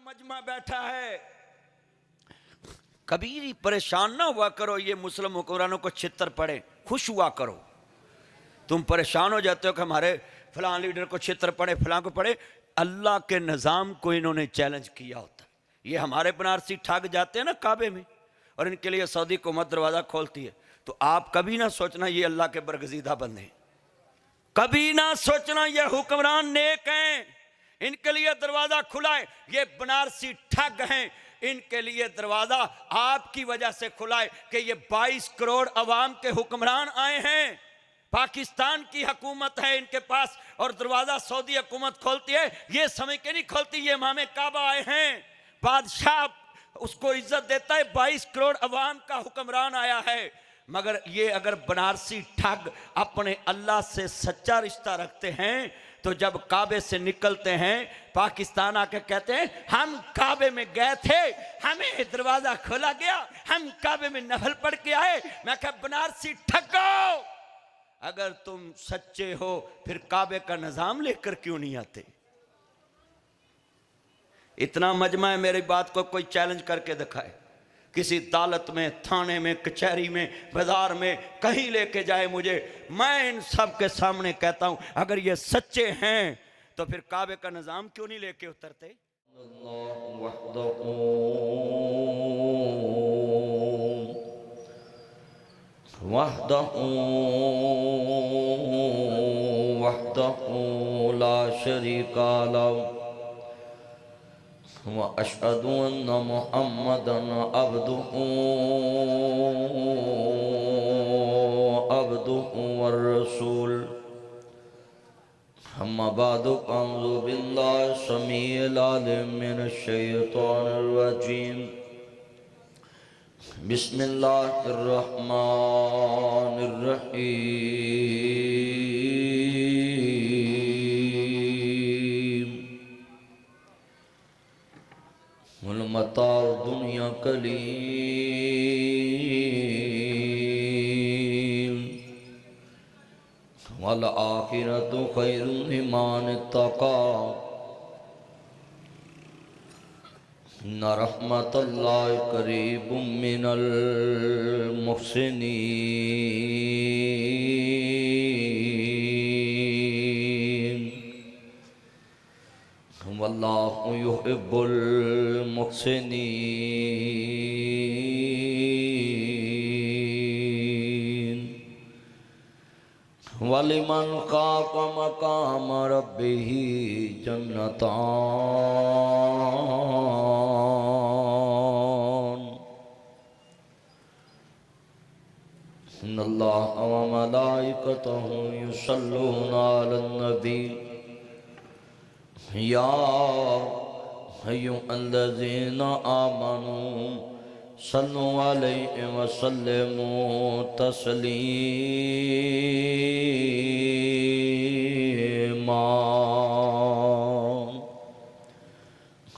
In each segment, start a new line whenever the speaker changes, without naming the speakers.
मजमा बैठा है। कभी भी परेशान ना हुआ करो ये मुस्लिम हुक्मरानों को छितर पड़े, खुश हुआ करो। तुम परेशान हो जाते हो कि हमारे फलां लीडर को छितर पड़े, फलां को पड़े। अल्लाह के निज़ाम को इन्होंने चैलेंज किया होता। ये हमारे बनारसी ठग जाते हैं ना काबे में, और इनके लिए सऊदी हुकूमत दरवाज़ा खोलती है। तो आप कभी ना सोचना ये अल्लाह के बरगजीदा बंदे हैं, कभी ना सोचना ये हुक्मरान नेक हैं, इनके लिए दरवाज़ा खुला है। ये बनारसी ठग हैं, इनके लिए दरवाज़ा आपकी वजह से खुला है कि ये 22 करोड़ अवाम के हुक्मरान आए हैं। पाकिस्तान की हुकूमत है इनके पास, और दरवाज़ा सऊदी हुकूमत खोलती है। ये समझ के नहीं खोलती ये इमाम काबा आए हैं, बादशाह उसको इज्जत देता है। 22 करोड़ अवाम का हुक्मरान आया है। मगर ये अगर बनारसी ठग अपने अल्लाह से सच्चा रिश्ता रखते हैं तो जब काबे से निकलते हैं पाकिस्तान आके कहते हैं हम काबे में गए थे, हमें दरवाजा खोला गया, हम काबे में नफल पढ़ के आए। मैं कहा बनारसी ठगो, अगर तुम सच्चे हो फिर काबे का निजाम लेकर क्यों नहीं आते? इतना मजमा है, मेरी बात को कोई चैलेंज करके दिखाए, किसी अदालत में, थाने में, कचहरी में, बाजार में, कहीं लेके जाए मुझे, मैं इन सब के सामने कहता हूं अगर ये सच्चे हैं तो फिर काबे का निजाम क्यों नहीं लेके उतरते?
वहदहू ला शरीका लहू व अशहदु अन्न मुहम्मदन अब्दुहु व रसूल। अम्मा बादु अऊज़ु बिल्लाहि समीइल अलीम मिनश शैतानिर रजीम। बिस्मिल्लाहिर रहमानिर रहीम। वल मताउ दुनिया कलील वल आखिरतु खैरुन लिमन इत्तका। न रहमतुल्लाहि करीबुम मिनल मुहसिनीन वल्लाहु युहिब्बुल मुहसिनीन। वलिमन खाफ मकाम रब्बिही जन्नतान। इन्नल्लाह व मलाइकतहु युसल्लूना अलन नबी या अय्युहल्लज़ीना आमनू सल्लु अलैहि व सल्लिमू तस्लीमा।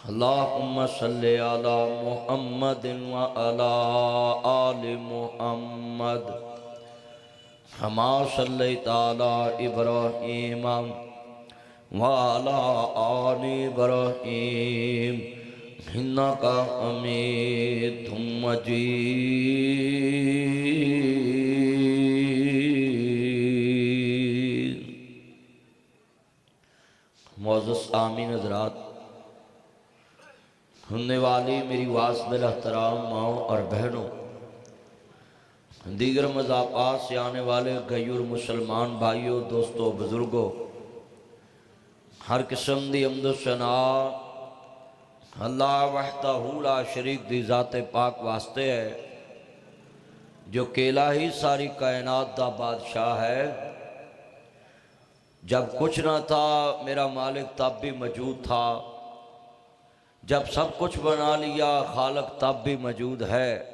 अल्लाहुम्मा सल्लि अला मुहम्मदिन व अला आलि मुहम्मद कमा सल्लैता अला इब्राहीम वाला आलि इब्राहीम इन्नका हमीदुम मजीद। मुअज़्ज़ज़ आमीन हज़रात, सुनने वाली मेरी वास्बिल एहतराम माओ और बहनों, दीगर मज़ाक़ात से आने वाले गयूर मुसलमान भाइयों, दोस्तों, बुज़ुर्गों, हर किस्म दी हम्द सना अल्लाह वहदहू ला शरीक दी ज़ाते पाक वास्ते है, जो अकेला ही सारी कायनात दा बादशाह है। जब कुछ ना था मेरा मालिक तब भी मौजूद था, जब सब कुछ बना लिया खालक तब भी मौजूद है,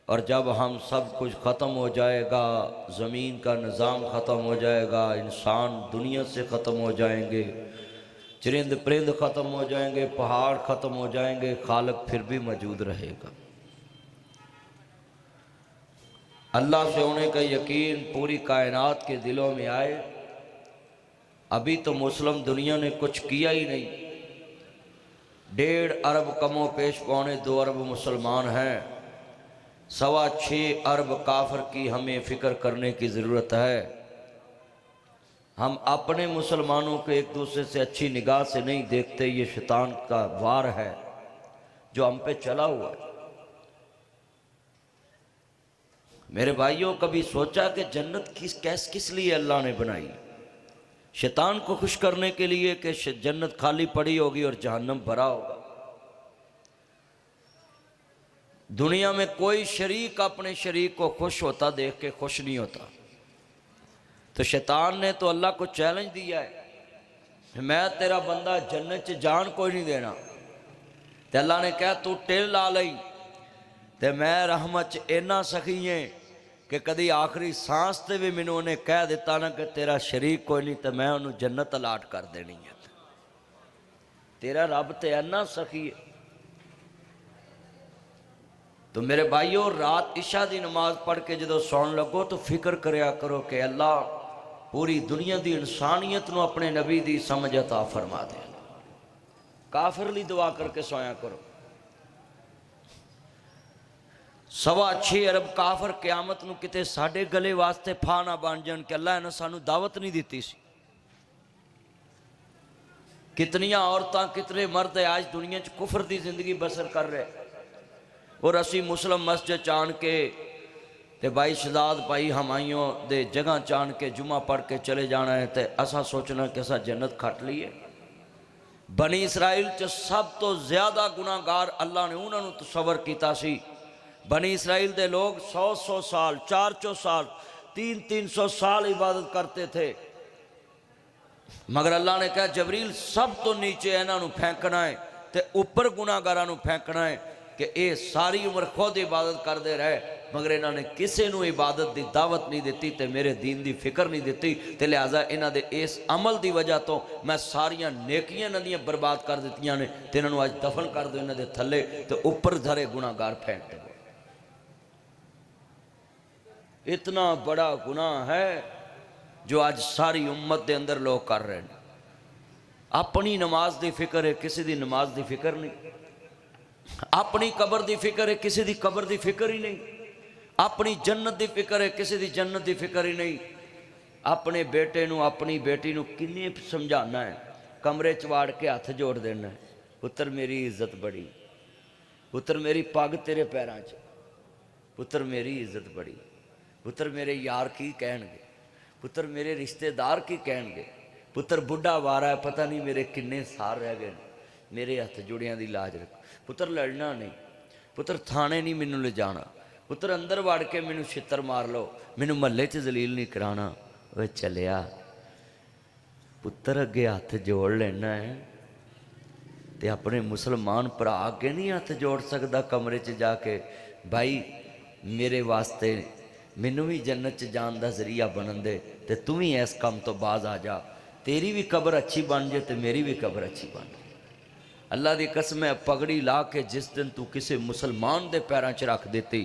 और जब हम सब कुछ ख़त्म हो जाएगा, ज़मीन का निज़ाम ख़त्म हो जाएगा, इंसान दुनिया से ख़त्म हो जाएंगे, चरिंद परिंद ख़त्म हो जाएंगे, पहाड़ ख़त्म हो जाएंगे, खालक फिर भी मौजूद रहेगा। अल्लाह से होने का यकीन पूरी कायनात के दिलों में आए। अभी तो मुस्लिम दुनिया ने कुछ किया ही नहीं, 1.5 अरब कमो पेश पौने 2 अरब मुसलमान हैं, 6.25 अरब काफिर की हमें फ़िक्र करने की ज़रूरत है। हम अपने मुसलमानों को एक दूसरे से अच्छी निगाह से नहीं देखते, ये शैतान का वार है जो हम पे चला हुआ है। मेरे भाइयों, कभी सोचा कि जन्नत किस लिए अल्लाह ने बनाई? शैतान को खुश करने के लिए कि जन्नत खाली पड़ी होगी और जहन्नम भरा होगा। दुनिया में कोई शरीक अपने शरीक को खुश होता देख के खुश नहीं होता। तो शैतान ने तो अल्लाह को चैलेंज दिया है, मैं तेरा बंदा जन्नत च जान कोई नहीं देना। तो अल्लाह ने कहा तू टिल ला लई, तो मैं रहमत च इन्ना सखी है कि कभी आखिरी सांस से भी मैनू उन्हें कह दिता ना कि तेरा शरीक कोई नहीं, तो मैं उन्होंने जन्नत अलाट कर देनी है। तेरा रब तो इन्ना सखी है। तो मेरे भाइयों, रात इशा की नमाज पढ़ के जो सौन लगो तो फिक्र करया करो कि अल्लाह पूरी दुनिया की इंसानियत को अपने नबी की समझ अता फरमा दे। काफिर ली दुआ करके सोया करो। 6.25 अरब काफिर क्यामत नूं किते साडे गले वास्ते फा ना बन जान कि अल्लाह ने सानू दावत नहीं दी सी। कितनियां औरतां कितने मर्द आज दुनिया च कुफर की जिंदगी बसर कर रहे, और असी मुस्लिम मस्जिद चाण के ते भाई शहजाद भाई हमाइयों दे जगह चाण के जुमा पढ़ के चले जाना है, तो असा सोचना कि असा जन्नत खट ली है। बनी इसराइल च सब तो ज्यादा गुनाहगार अल्लाह ने उन्होंने तसव्वुर कीता सी। बनी इसराइल दे लोग 100 साल 400 साल 300 साल इबादत करते थे, मगर अल्लाह ने कहा जबरील सब तो नीचे इन्हों फेंकना है तो ऊपर गुनाहगारां नूं फेंकना है कि ये सारी उम्र खुद इबादत करते रहे, मगर इन्होंने किसी को इबादत की दावत नहीं दी तो मेरे दीन की फिक्र नहीं दी। तो लिहाजा इन्हों के इस अमल की वजह तो मैं सारिया नेकियां इन्हों दियां बर्बाद कर दित्तियां ने। तो इन्हों अज दफन कर दो इन्हों के थले, तो ऊपर सारे गुनाहगार फेंक दो। इतना बड़ा गुनाह है जो आज सारी उम्मत के अंदर लोग कर रहे हैं। अपनी नमाज की फिक्र है, किसी की नमाज की फिक्र नहीं। अपनी कबर की फिक्र है, किसी की कबर की फिक्र ही नहीं। अपनी जन्नत की फिक्र है, किसी की जन्नत की फिक्र ही नहीं। अपने बेटे नूं अपनी बेटी नूं किन्नी समझाना है, कमरे च वाड़ के हथ जोड़ देना है, पुत्र मेरी इज्जत बड़ी, पुत्र मेरी पग तेरे पैरों च, पुत्र मेरी इज्जत बड़ी, पुत्र मेरे यार की कहणगे, पुत्र मेरे रिश्तेदार की कहणगे, पुत्र बुढ़ा वारा है पता नहीं मेरे किन्ने साल रह गए, मेरे हथ जुड़ियां दी लाज रख। पुत्र लड़ना नहीं, पुत्र थाने नहीं मैनू ले जाना, पुत्र अंदर वड़ के मैनू छित्तर मार लो, मैनू महल्ले च जलील नहीं कराना। वह चलिया पुत्र अगे हथ जोड़ लेना है तो अपने मुसलमान भरा अगे नहीं हथ जोड़ सकता कमरे च जाके, भाई मेरे वास्ते मैनू भी जन्नत च जान का जरिया बनन दे, तो तू भी इस काम तो बाज आ जा, तेरी भी कबर अच्छी बन जाए तो मेरी भी कबर अच्छी बन जाए। अल्लाह की कसम है, पगड़ी ला के जिस दिन तू किसी मुसलमान के पैरों च रख देती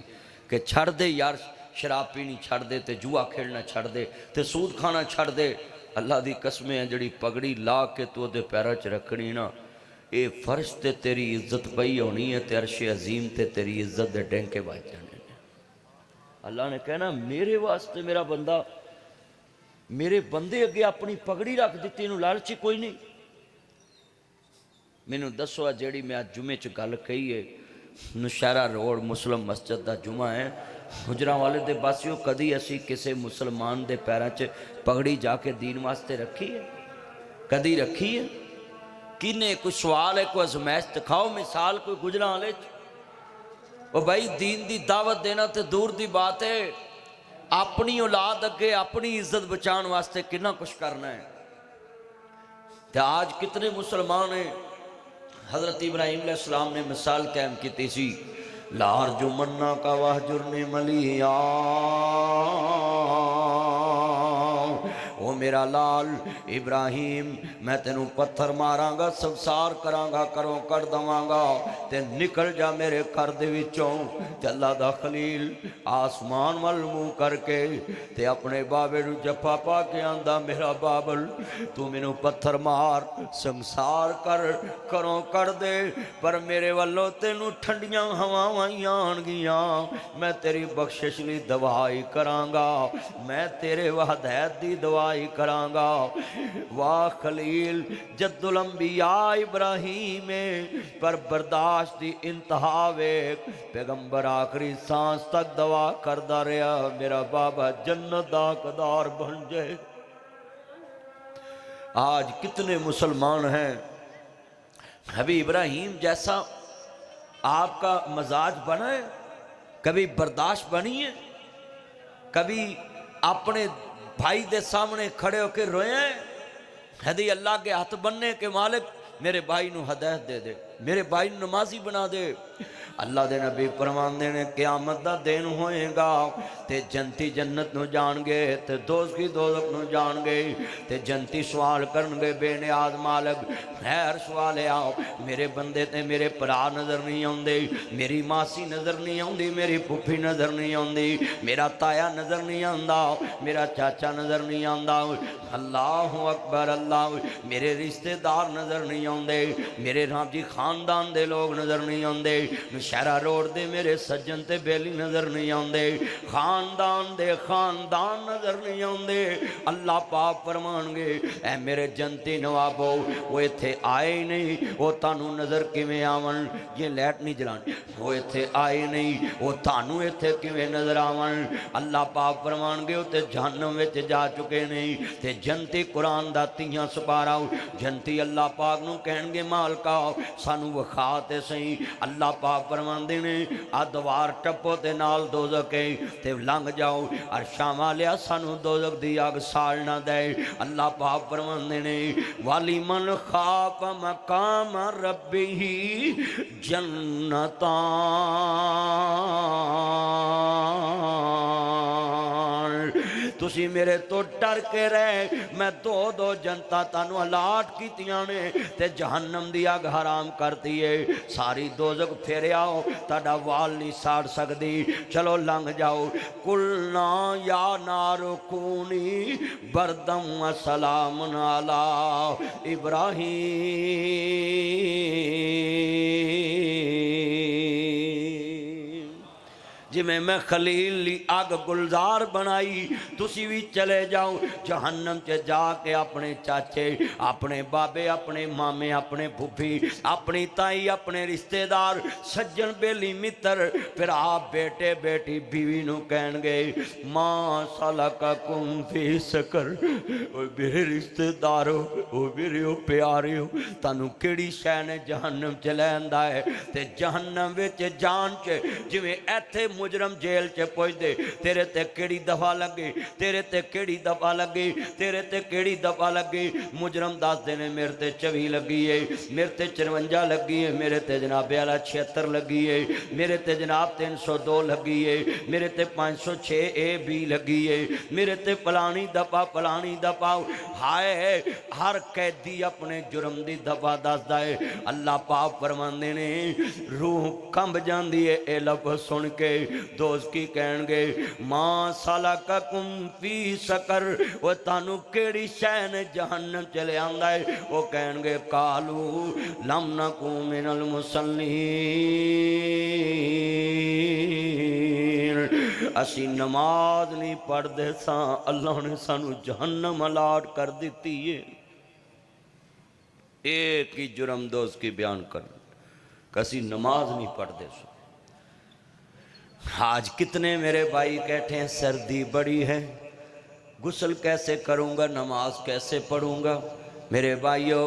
कि छड़ दे यार, शराब पीनी छड़ दे, तो जुआ खेलना छड़ दे, तो सूद खाना छड़ दे, अल्लाह की कसम है जी पगड़ी ला के तू वो पैरों च रखनी ना, ये फर्श ते तेरी इज्जत पई होनी है, ते अर्श अजीम ते तेरी इज्जत के डेंके बज जाने। अल्लाह ने कहना मेरे वास्ते मेरा बंदा, मेरे बंदे अगे अपनी पगड़ी रख दी, इनू लालची कोई नहीं। मैनू दसो जी मैं अज जुमे च गल कही है, नौशहरा रोड मुस्लिम मस्जिद का जुमा है, गुजरांवाले दे बासियों कदी असी किसी मुसलमान के पैरों च पगड़ी जाके दीन वास्ते रखी है? कदी रखी है? किने कोई सवाल है, कोई अजमैश दिखाओ मिसाल कोई गुजरांवाले ओ भाई दीन की दावत देना तो दूर की बात है, अपनी औलाद अगे अपनी इज्जत बचाने वास्ते कितना कुछ करना है। तो आज कितने मुसलमान हैं, हज़रत इब्राहीम अलैहिस्सलाम ने मिसाल कायम की सी, लार जो मन्ना का वाह जुर्ने मलिया, वो मेरा लाल इब्राहिम मैं तेनू पत्थर मारांगा संसार करांगा करों कर दवांगा ते निकल जा मेरे घर दे विचों। ते अल्लाह दा खलील आसमान वल मुंह करके ते अपने बाबे नू जफा पा के आंदा मेरा बाबल तू मैनू पत्थर मार संसार करों कर दे पर मेरे वालों तेनू ठंडियां हवावां आणगियां मैं तेरी बख्शिश लई दवाई करांगा मैं तेरे वहदैत दी दवाई करांगा। वाह खलील जद्दुल अंबिया इब्राहिम पर बर्दाश्त दी इंतहा वे पैगंबर आखिरी सांस तक दवा करदा रहा मेरा बाबा जन्नत दा हकदार बन जाए। आज कितने मुसलमान हैं हबी इब्राहिम जैसा आपका मजाज बना है, कभी बर्दाश्त बनी है, कभी अपने भाई के सामने खड़े होकर रोए हैं? हदी अल्लाह के हाथ बनने के मालिक मेरे भाई नू हदायत दे दे, मेरे भाई नू नमाजी बना दे। अल्लाह दे नबी फरमांदे ने क़यामत दा दिन होएगा ते जन्नती जन्नत नू जाणगे ते दोज़खी दोज़ख नू जाणगे ते जन्नती सवाल करनगे बेनियाज मालिक खैर सवाल आओ मेरे बंदे ते मेरे भरा नज़र नहीं आउंदे, मेरी मासी नज़र नहीं आउंदी, मेरी फुफी नज़र नहीं आउंदी, मेरा ताया नज़र नहीं आंदा, मेरा चाचा नज़र नहीं आंदा। अल्लाहु अकबर अल्लाह मेरे रिश्तेदार नज़र नहीं आउंदे, मेरे राम जी खानदान दे लोग नज़र नहीं आउंदे, शहरा रोड दे मेरे सज्जन ते बेली नज़र नहीं आउंदे, खानदान दे खानदान नज़र नहीं आउंदे। अल्लाह पाक फरमानगे ऐ मेरे जनती नवाबो वो इत्थे आए ही नहीं, वो तानू नज़र किवें आवन, ये लाइट नहीं जलानी, वो इत्थे आए नहीं, वो तानू इत्थे किवें नज़र आवन। अल्लाह पाक फरमानगे वो ते जहन्नम विच जा चुके नहीं ते जनती कुरान दा 30 सुपारा जनती अल्लाह पाक नू कहणगे मालका सानू विखा ते सही। अल्लाह पाक फरमांदे ने आ दवार टप्पो ते नाल दोज़ख ते लंघ जाओ अरशां वालिया सानू दोज़ख दी अग साड़ ना दे। अल्लाह पाक फरमांदे ने वाली मन खाफ मकाम रब्बिही जन्नतां तुसी मेरे तो डर के रहे मैं दो दो जनता तानू अलाट कीतियां ने ते जहन्नम दी अग हराम कर दी है। सारी दोज़ख फेर आओ ताड़ा वाल नहीं साड़ सकदी, चलो लंघ जाओ। कुलना या नारो कूनी बरदम सलाम अला इब्राहिम जिमें मैं खलील ली अग गुलजार बनाई तुसी भी चले जाओ जहन्नम च जाके अपने चाचे अपने बाबे अपने मामे अपने फुफी अपनी ताई अपने रिश्तेदार सज्जन बेली मित्र फिर आप बेटे बेटी बीवी नू कहणगे मां सलककुम फी सकर। ओ मेरे रिश्तेदारो ओ मेरे ओ प्यारिओ तानू केड़ी शै ने जहन्नम च लैंदा है ते जहन्नम विच जान च जिवें इत्थे मुजरम जेल च पहुंचते तेरे ते केड़ी दफा लगे तेरे ते केड़ी दफा लगे तेरे ते केड़ी दफा लगे मुजरम दसदे ने मेरे ते 24 लगी है मेरे ते 54 लगी है मेरे ते जनाबे वाला 76 लगी है मेरे ते जनाब 302 लगी है मेरे ते 506 ए बी लगी है मेरे ते फलानी दफा हाय हर कैदी अपने जुर्म दी दफा दसदा है। अल्लाह पाक फरमांदे ने रूह कंब जांदी है ए लफ्ज़ सुन के। दोस्त की कहणगे मां सलककुम फी सकर वो तानू केड़ी शै ने जहन्नम चले आंदा है वो कहणगे कालू लम नकू मिनल मुसल्लीन असी नमाज नहीं पढ़दे सां अल्लाह ने सानू जहन्नम अलाट कर दिती है। एक ही जुर्म दोस्त की बयान कर कसी नमाज नहीं पढ़ते सो। आज कितने मेरे भाई कहते हैं सर्दी बड़ी है गुस्ल कैसे करूँगा नमाज कैसे पढ़ूँगा। मेरे भाइयों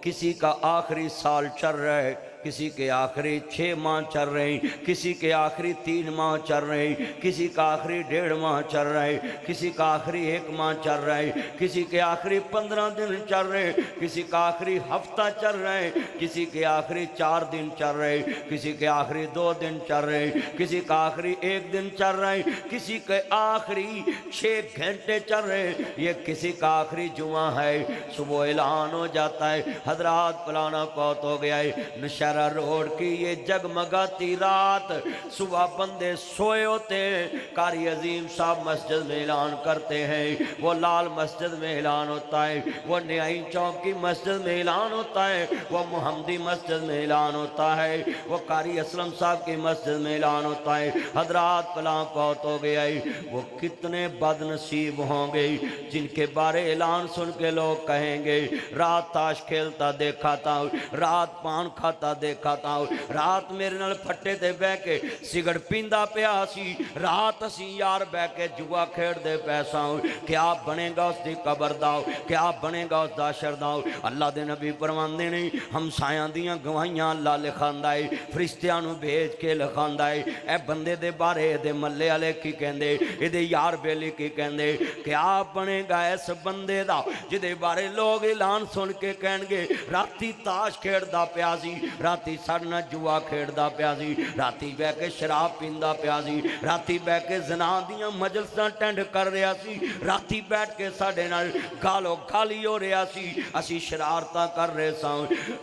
किसी का आखिरी साल चल रहा है किसी के आखिरी 6 माह चल रहे हैं, किसी के आखिरी 3 माह चल रहे हैं, किसी का आखिरी 1.5 माह चल रहा है, किसी का आखिरी 1 माह चल रहा है, किसी के आखिरी 15 दिन चल रहे हैं, किसी का आखिरी हफ्ता चल रहा है, किसी के आखिरी 4 दिन चल रहे हैं, किसी के आखिरी 2 दिन चल रहे हैं, किसी का आखिरी 1 दिन चल रहा है, किसी के आखिरी 6 घंटे चल रहे हैं, ये किसी का आखिरी जुमा है। सुबह ऐलान हो जाता है हजरात फलाना फौत हो गया है। नौशहरा रोड की ये जगमगाती रात, सुबह बंदे सोए होते हैं, कारी अजीम साहब मस्जिद में ऐलान करते हैं, वो लाल मस्जिद में ऐलान होता है, वो न्याई चौक की मस्जिद में ऐलान होता है, वो मुहम्मदी मस्जिद में ऐलान होता है, वो कारी असलम साहब की मस्जिद में ऐलान होता है हजरात फलां फौत हो गया है। वो कितने बदनसीब होंगे जिनके बारे ऐलान सुन के लोग कहेंगे रात ताश खेलता देखा था, रात पान खाता देखा था, रात मेरे नाल फट्टे ते बह के सिगरेट पींदा पिया सी, रात असी यार बह के जुआ खेडदे पैसा। क्या बनेगा उसकी कबर दा, क्या बनेगा उसका शरदा। अल्लाह दे नबी फरमांदे ने हमसायां दियां गवाहियां अल्लाह लिखांदा है, फरिश्तियां नूं भेज के लिखांदा है। ए बंदे दे बारे दे मल्ले वाले की कहंदे, इहदे यार बेली की कहंदे, क्या बनेगा इस बंदे दा जिहदे बारे लोग ऐलान सुन के कहणगे राती ताश खेडदा पिया सी, राती साडे नाल जुआ खेडदा पिया सी, राती बह के शराब पींदा पिया सी, राती बह के ज़ना दियां मजलिसां अटेंड कर रहा सी, राती बैठ के साडे नाल गालो गाली हो रहा सी, असी शरारतां कर रहे सां।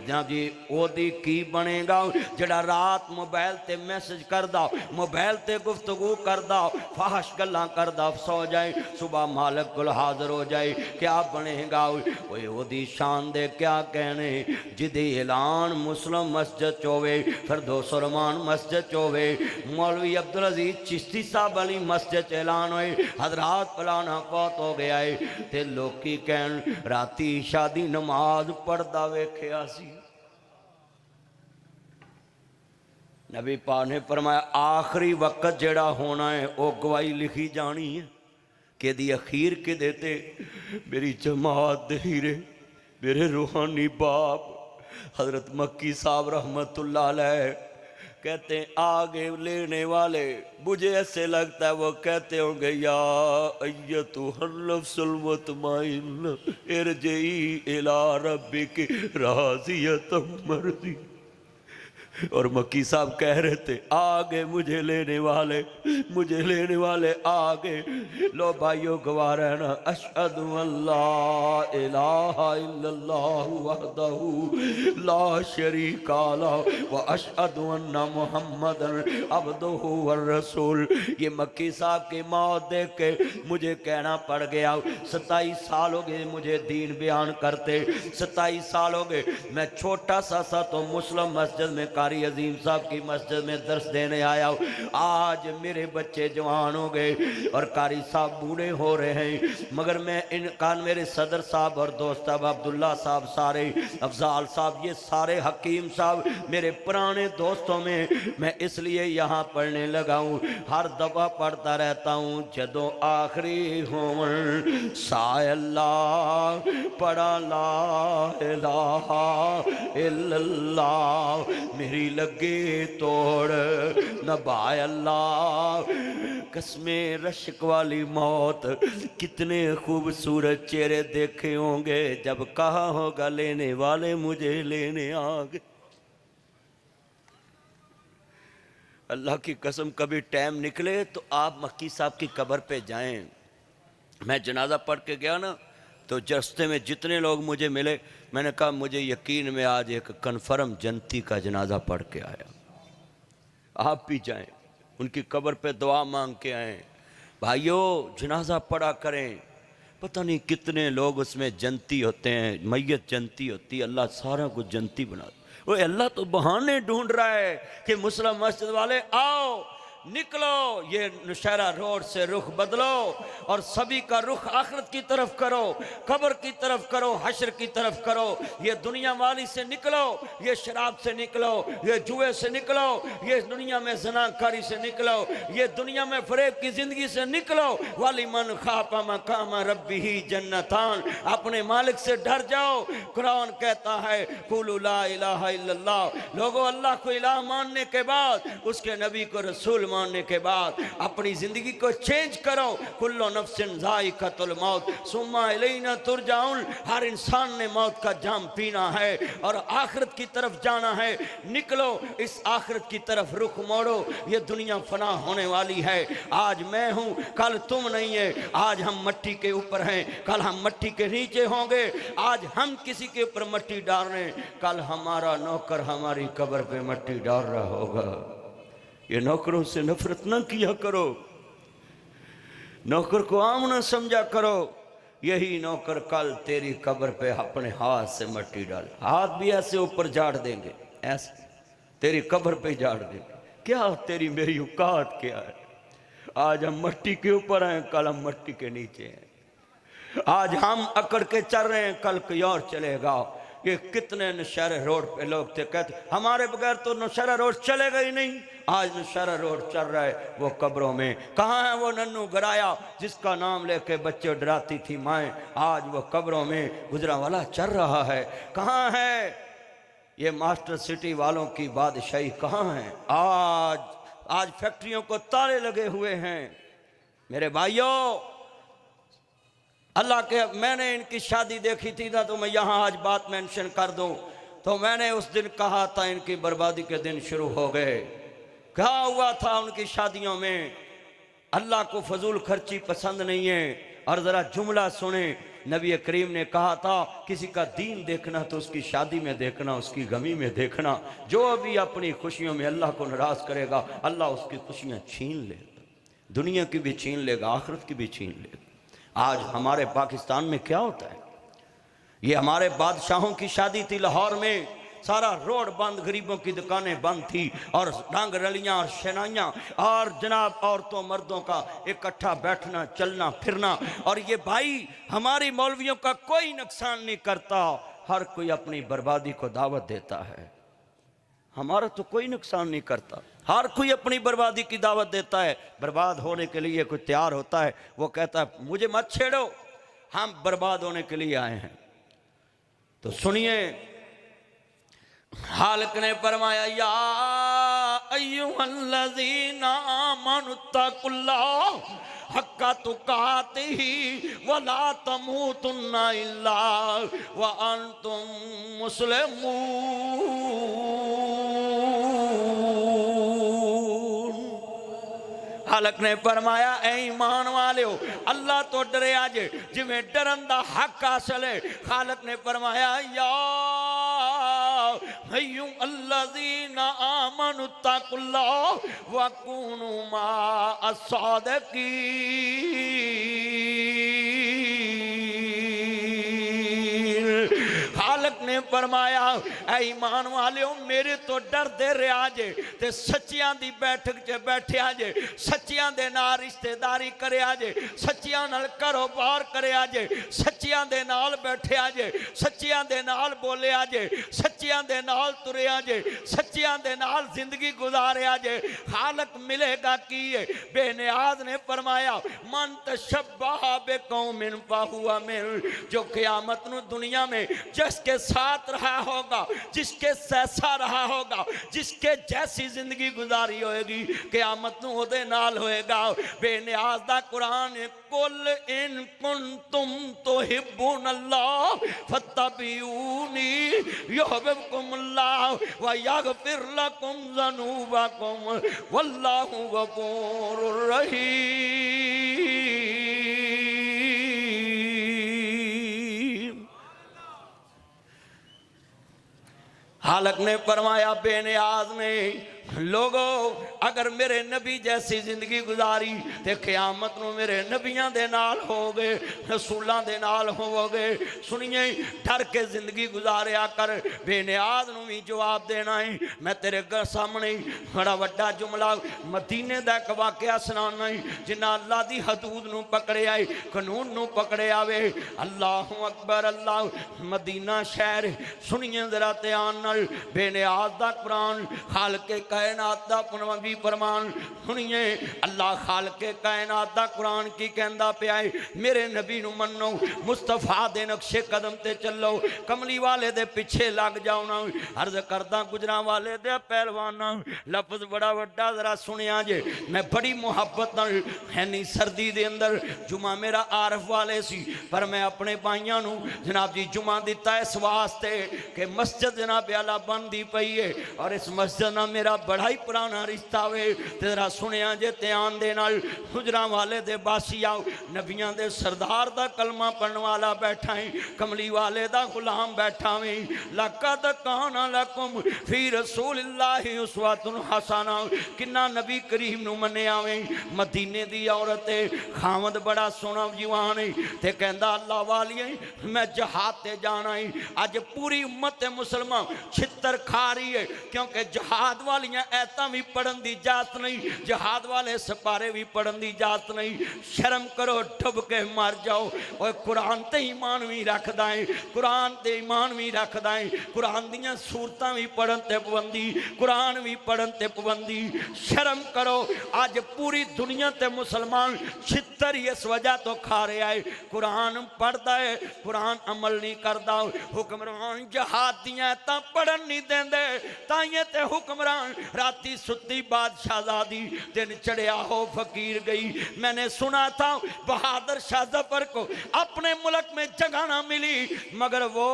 जां जी ओदी की बनेगा जिहड़ा रात मोबाइल ते मैसेज करदा, मोबाइल ते गुफ्तगू करदा, फाहश गल्लां करदा सो जाए, सुबह मालिक कोल हाज़र हो जाए, क्या बनेगा। ओए ओदी शान दे क्या कहने जिहदी ऐलान मुस्लिम मस्जिद च होवे, फिरदौस रहमान मस्जिद च होवे, मौलवी अब्दुल अजीज चिश्ती साहब वाली मस्जिद च ऐलान होए हजरात फलाना फौत हो गया है, ते लोकी कहन राती ईशा दी नमाज पढ़दा वेखिया सी। नबी पाक ने फरमाया आखिरी वक्त जेड़ा होना है वो गवाही लिखी जानी है कि दी अखीर के देते मेरी जमात दे हीरे, मेरे रूहानी बाप हजरत मक्की साहब रहमतुल्लाह अलैह कहते हैं आगे लेने वाले मुझे ऐसे लगता है वो कहते होंगे या अय्यतुहन नफ्सुल मुतमइन्ना इरजिई इला रब्बिक राज़ियतम मर्ज़ी। और मक्की साहब कह रहे थे आगे मुझे लेने वाले आगे। लो भाइयों गवाह रहना, अशहदु अल्ला इलाहा इल्लल्लाह वहदहू ला शरीका लहू व अशहदु अन्ना मुहम्मदन अब्दुहू व रसूल। ये मक्की साहब की मौत देख के मुझे कहना पड़ गया। 27 साल हो गए मुझे दीन बयान करते, 27 साल हो गए। मैं छोटा सा तो मुस्लिम मस्जिद में कारी अजीम साहब की मस्जिद में दर्स देने आया हूँ। आज मेरे बच्चे जवान हो गए और कारी साहब बूढ़े हो रहे हैं, मगर मैं इनका मेरे सदर साहब और दोस्त साहब अब्दुल्ला साहब, सारे अफजाल साहब, ये सारे हकीम साहब मेरे पुराने दोस्तों में मैं इसलिए यहाँ पढ़ने लगा हूँ। हर दफ़ा पढ़ता रहता हूँ जदों आखिरी होवन सायल्लाह पढ़ा ला इलाहा इल्लल्लाह मेरी लगे तोड़ नबाय अल्लाह। कसमे रश्क वाली मौत, कितने खूबसूरत चेहरे देखे होंगे जब कहा होगा लेने वाले मुझे लेने आ गए। अल्लाह की कसम कभी टाइम निकले तो आप मक्की साहब की कब्र पे जाएं। मैं जनाजा पढ़ के गया ना तो रास्ते में जितने लोग मुझे मिले मैंने कहा मुझे यकीन में आज एक कन्फर्म जनती का जनाजा पढ़ के आया। आप भी जाएं, उनकी कब्र पे दुआ मांग के आएँ। भाइयों जनाजा पढ़ा करें, पता नहीं कितने लोग उसमें जनती होते हैं, मैयत जनती होती है, अल्लाह सारा कुछ जनती बना। वो अल्लाह तो बहाने ढूंढ रहा है कि मुस्लिम मस्जिद वाले आओ
निकलो, ये नौशहरा रोड से रुख बदलो और सभी का रुख आखिरत की तरफ करो, कब्र की तरफ करो, हश्र की तरफ करो। ये दुनिया वाली से निकलो, ये शराब से निकलो, ये जुए से निकलो, ये दुनिया में ज़नाकारी से निकलो, ये दुनिया में फरेब की जिंदगी से निकलो। वाली मन खापा मकाम रब्बी ही जन्नतान, अपने मालिक से डर जाओ। कुरान कहता है कुलू ला इलाहा इल्लल्लाह, लोगों अल्लाह को इलाह मानने के बाद, उसके नबी को रसूल मानने के बाद अपनी जिंदगी को चेंज करो। कुल्लु नफ्सिन ज़ाइक़तुल मौत सुम्मा इलैना तुरजाउन, हर इंसान ने मौत का जाम पीना है और आखिरत की तरफ जाना है। निकलो, इस आखिरत की तरफ रुख मोड़ो। ये दुनिया फना होने वाली है। आज मैं हूं, कल तुम नहीं है। आज हम मट्टी के ऊपर हैं, कल हम मट्टी के नीचे होंगे। आज हम किसी के ऊपर मट्टी डाल रहे हैं, कल हमारा नौकर हमारी कब्र पे मट्टी डाल रहा होगा। ये नौकरों से नफरत न किया करो, नौकर को आम न समझा करो। यही नौकर कल तेरी कब्र पे अपने हाथ से मट्टी डाल, हाथ भी ऐसे ऊपर झाड़ देंगे, ऐसे तेरी कब्र पे झाड़ देंगे। क्या तेरी मेरी औकात क्या है? आज हम मट्टी के ऊपर हैं, कल हम मट्टी के नीचे हैं। आज हम अकड़ के चल रहे हैं, कल कोई और चलेगा। ये कितने नौशहरा रोड पे लोग थे, कहते हमारे बगैर तो नौशहरा रोड चलेगा ही नहीं। आज नौशहरा रोड चल रहा है, वो कब्रों में। कहाँ है वो नन्नू गराया जिसका नाम लेके बच्चे डराती थी माएँ? आज वो कब्रों में गुजरांवाला चल रहा है। कहाँ है ये मास्टर सिटी वालों की बादशाही? कहाँ है? आज फैक्ट्रियों को ताले लगे हुए हैं। मेरे भाइयों, अल्लाह के, मैंने इनकी शादी देखी थी ना, तो मैं यहाँ आज बात मेंशन कर दूं, तो मैंने उस दिन कहा था इनकी बर्बादी के दिन शुरू हो गए। क्या हुआ था उनकी शादियों में? अल्लाह को फजूल खर्ची पसंद नहीं है। और ज़रा जुमला सुने, नबी करीम ने कहा था किसी का दीन देखना तो उसकी शादी में देखना, उसकी गमी में देखना। जो अभी अपनी खुशियों में अल्लाह को नाराज़ करेगा, अल्लाह उसकी खुशियाँ छीन लेगा, दुनिया की भी छीन लेगा, आखिरत की भी छीन लेगा। आज हमारे पाकिस्तान में क्या होता है? ये हमारे बादशाहों की शादी थी लाहौर में, सारा रोड बंद, गरीबों की दुकानें बंद थी, और रंग रलियां और शनाइयाँ, और जनाब औरतों मर्दों का इकट्ठा बैठना, चलना फिरना। और ये भाई हमारी मौलवियों का कोई नुकसान नहीं करता, हर कोई अपनी बर्बादी को दावत देता है। हमारा तो कोई नुकसान नहीं करता, हर कोई अपनी बर्बादी की दावत देता है। बर्बाद होने के लिए कोई तैयार होता है, वो कहता है मुझे मत छेड़ो, हम बर्बाद होने के लिए आए हैं। तो सुनिए, हालिक ने फरमाया या अय्युहल्लज़ीना आमनुत्तकुल्लाह हक्का तुकातिही वला तमूतुन्ना इल्ला व अंतुम मुस्लिमून। हालक ने फरमाया ऐ ईमान वाले हो, अल्लाह तो डरे आज जिमें डरन दा हक हासिल है। खालक ने फरमाया या हय्यु अल्लज़ीना आमनुत्तकुल्लाह व कूनू मा अस्सादिकीन। खालक ने फरमाया ऐ ईमान वाले हो, मेरे तो डर दे रहा जे ते सच्चियां दी बैठक च बैठिया जे, सच्चियां दे नाल रिश्तेदारी करिया जे, सच्चियां नाल कारोबार करिया जे, सच्चियां दे नाल बैठिया जे, सच्चियां दे नाल बोलिया जे, सच्चियां दे नाल तुरिया जे, सच्चियां दे नाल जिंदगी गुजारिया जे। खालक मिलेगा की है? बेनियाज ने फरमाया मन तशब्बहा बिकौमिन फहुवा मिन, जो क़यामत नु दुनिया में जिसके साथ रहा होगा, जिसके जैसा रहा होगा, जिसके जैसी जिंदगी गुजारी होएगी, क़यामत नूं ओदे नाल होएगा। बेनियाज दा कुरान कुल इन कुंतुम तुहिब्बुनल्लाह फत्तबिऊनी युहिब्बुकुमुल्लाह व यगफिर लकुम ज़ुनूबकुम वल्लाहु गफूरुर रहीम। हालक ने फरमाया बेनियाज ने लोगो अगर मेरे नबी जैसी जिंदगी गुजारी तो क़यामत नूं मेरे नबियां दे नाल हो गए, रसूलां दे नाल हो गए। सुनिए, डर के जिंदगी गुजारिया कर, बेनियाज नूं भी जवाब देना है। मैं तेरे घर सामने बड़ा वड्डा जुमला मदीने दा एक वाकया सुनाना है, जिन्ना अल्लाह दी हदूद नूं पकड़िया है, कानून नूं पकड़िया वे। अल्लाह अकबर, अल्लाह मदीना शहर। सुनिए जरा ध्यान नाल, बेनियाज दा कुरान, खालके कायनात दा भी फरमान सुनिए। अल्लाह खालके कायनात दा कुरान की कहंदा पिया है, मेरे नबी नूं मन्नो, मुस्तफा दे नक्शे कदम ते चलो, कमली वाले दे पिछे लग जाओ ना। अर्ज करदा गुजरा वाले दे पहलवाना, लफ्ज बड़ा वड्डा जरा सुनिया जे। मैं बड़ी मुहब्बत नाल हैनी सर्दी दे अंदर जुमा मेरा आरफ वाले सी, पर मैं अपने भाइयों नूं जनाब जी जुमा दिता इस वास्ते कि मस्जिद जनाब आला बनदी पई है और इस मस्जिद नाल मेरा बड़ा ही पुराना रिश्ता वे। तेरा सुनिया जे ध्यान दे नाल, गुजरा वाले दे बासी आओ, नबियां दे सरदार दा कलमा पढ़न वाला बैठा है, कमली वाले दा गुलाम बैठा वे। लक़द काना लकुम फी रसूलिल्लाहि उस्वतुन हसना, किन्ना नबी करीम नूं मन्निया वे। मदीने दी औरत है, खामद बड़ा सोहना जवान है, ते कहंदा अल्लाह वालिए मैं जहाद ते जाना है। अज पूरी उम्मत मुसलमान छितर खा रही है, क्योंकि जहाद वालियां ऐतां भी पढ़न दी इजाजत नहीं, जहाद वाले सिपारे भी पढ़न दी इजाजत नहीं। शर्म करो, डुब के मर जाओ। और कुरान ते ईमान भी रखदा है, कुरान ते ईमान भी रखदा है, कुरान दियां सूरतां भी पढ़न ते पाबंदी, कुरान भी पढ़न ते पाबंदी। शर्म करो, अज पूरी दुनिया ते मुसलमान छितर ही इस वजह तो खा रहा है, कुरान पढ़ता है, कुरान अमल नहीं करता। हुक्मरान जहाद दियां ऐतां पढ़न नहीं देंदे, ताइये ते हुक्मरान राती सुती बादशाहजादी, दिन चढ़िया हो फकीर गई। मैंने सुना था बहादुर शाह जफर को अपने मुल्क में जगह ना मिली, मगर वो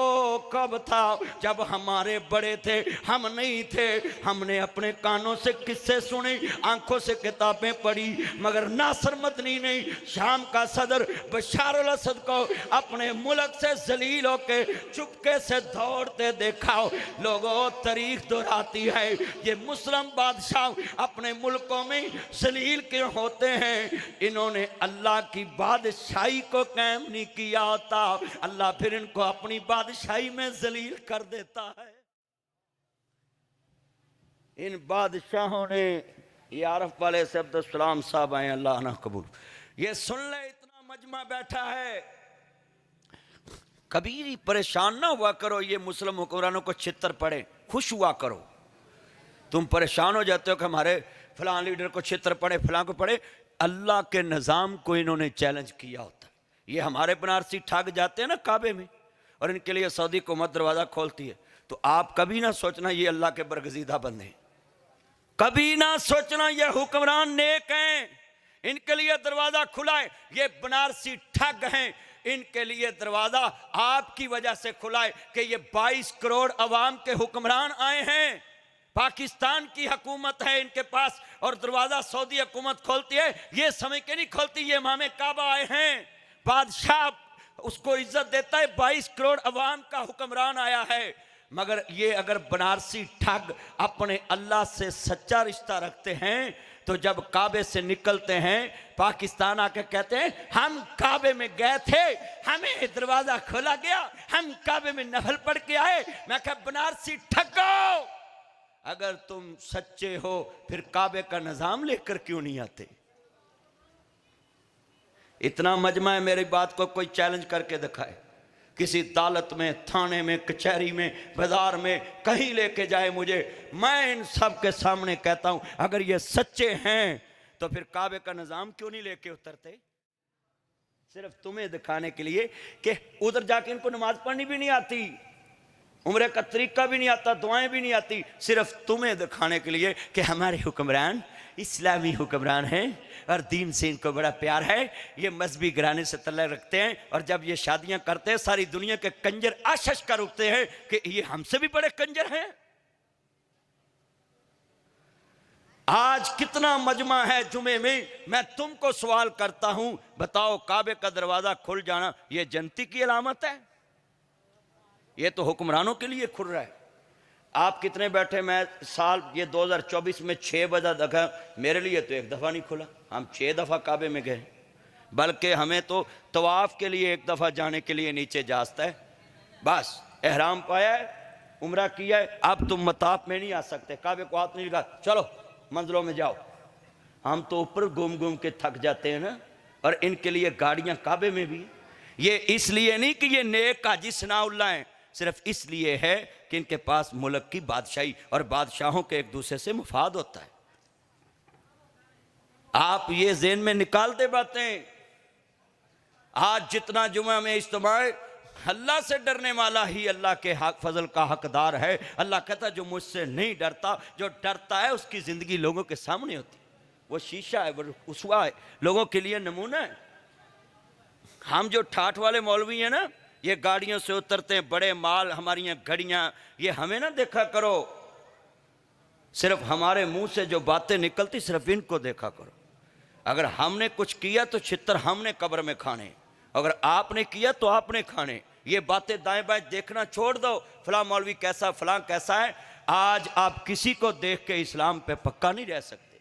कब था जब हमारे बड़े थे, हम नहीं थे। हमने अपने कानों से किस्से सुने, आंखों से किताबें पढ़ी, मगर नासर मदनी ने शाम का सदर बशार अल असद को अपने मुल्क से जलील होके चुपके से दौड़ते देखा। लोगों, तारीख दोहराती है, ये मुस्लिम बादशाह अपने मुल्कों में जलील क्यों होते हैं? इन्होंने अल्लाह की बादशाही को कायम नहीं किया होता, अल्लाह फिर इनको अपनी बादशाही में जलील कर देता है। इन बादशाहों ने, ये आरफ वाले से अब्दुल साहब आए, अल्लाह ना कबूल, ये सुन ले, इतना मजमा बैठा है। कभी भी परेशान ना हुआ करो ये मुस्लिम हुक्मरानों को छितर पड़े, खुश हुआ करो। तुम परेशान हो जाते हो कि हमारे फलां लीडर को छितर पड़े, फलां को पड़े। अल्लाह के निज़ाम को इन्होंने चैलेंज किया होता है। ये हमारे बनारसी ठग जाते हैं ना काबे में, और इनके लिए सऊदी हुकूमत दरवाज़ा खोलती है, तो आप कभी ना सोचना ये अल्लाह के बरगजीदा बंदे हैं, कभी ना सोचना ये हुक्मरान नेक हैं, इनके लिए दरवाज़ा खुला है। ये बनारसी ठग हैं, इनके लिए दरवाज़ा आपकी वजह से खुला है कि ये 22 करोड़ अवाम के हुक्मरान आए हैं, पाकिस्तान की हुकूमत है इनके पास, और दरवाज़ा सऊदी हुकूमत खोलती है, ये समझ के नहीं खोलती ये इमाम काबा आए हैं। बादशाह उसको इज्जत देता है, 22 करोड़ अवाम का हुक्मरान आया है। मगर ये अगर बनारसी ठग अपने अल्लाह से सच्चा रिश्ता रखते हैं, तो जब काबे से निकलते हैं पाकिस्तान आके कहते हैं हम काबे में गए थे, हमें दरवाज़ा खोला गया, हम काबे में नफल पढ़ के आए। मैं कहा बनारसी ठगो, अगर तुम सच्चे हो फिर काबे का निज़ाम लेकर क्यों नहीं आते? इतना मजमा है, मेरी बात को कोई चैलेंज करके दिखाए, किसी अदालत में, थाने में, कचहरी में, बाजार में, कहीं लेके जाए मुझे, मैं इन सब के सामने कहता हूं अगर ये सच्चे हैं तो फिर काबे का निज़ाम क्यों नहीं लेके उतरते? सिर्फ तुम्हें दिखाने के लिए कि उधर जाके इनको नमाज पढ़नी भी नहीं आती, उम्र का तरीका भी नहीं आता, दुआएं भी नहीं आती, सिर्फ तुम्हें दिखाने के लिए कि हमारे हुक्मरान इस्लामी हुक्मरान हैं और दीन से इनको बड़ा प्यार है, ये मजहबी घराने से तल्लुक़ रखते हैं, और जब ये शादियां करते हैं सारी दुनिया के कंजर आशश कर उठते हैं कि ये हमसे भी बड़े कंजर हैं। आज कितना मजमा है जुमे में, मैं तुमको सवाल करता हूं, बताओ काबे का दरवाजा खुल जाना ये जनती की अलामत है? ये तो हुक्मरानों के लिए खुल रहा है। आप कितने बैठे? मैं साल ये 2024 में 6 बजा देखा, मेरे लिए तो एक दफ़ा नहीं खुला। हम 6 दफ़ा काबे में गए, बल्कि हमें तो तवाफ़ के लिए एक दफ़ा जाने के लिए नीचे जाता है। बस एहराम पाया है, उम्रा किया है, अब तुम मताफ में नहीं आ सकते, काबे को हाथ नहीं लगा, चलो मंजिलों में जाओ। हम तो ऊपर घूम घूम के थक जाते हैं ना। और इनके लिए गाड़ियां काबे में भी। ये इसलिए नहीं कि ये नेक हाजी सनाउल्लाह हैं, सिर्फ इसलिए है कि इनके पास मुल्क की बादशाही और बादशाहों के एक दूसरे से मुफाद होता है। आप ये ज़हन में निकाल दे बातें। आज जितना जुमा में इज्तिमा है, अल्लाह से डरने वाला ही अल्लाह के हक फजल का हकदार है। अल्लाह कहता है जो मुझसे नहीं डरता, जो डरता है उसकी ज़िंदगी लोगों के सामने होती, वो शीशा है, वो उसवा है, लोगों के लिए नमूना है। हम जो ठाठ वाले मौलवी हैं ना, ये गाड़ियों से उतरते हैं, बड़े माल, हमारी घड़ियाँ, ये हमें ना देखा करो, सिर्फ हमारे मुंह से जो बातें निकलती सिर्फ इनको देखा करो। अगर हमने कुछ किया तो छितर हमने कब्र में खाने, अगर आपने किया तो आपने खाने। ये बातें दाएं बाएं देखना छोड़ दो, फलां मौलवी कैसा, फलां कैसा है। आज आप किसी को देख के इस्लाम पे पक्का नहीं रह सकते।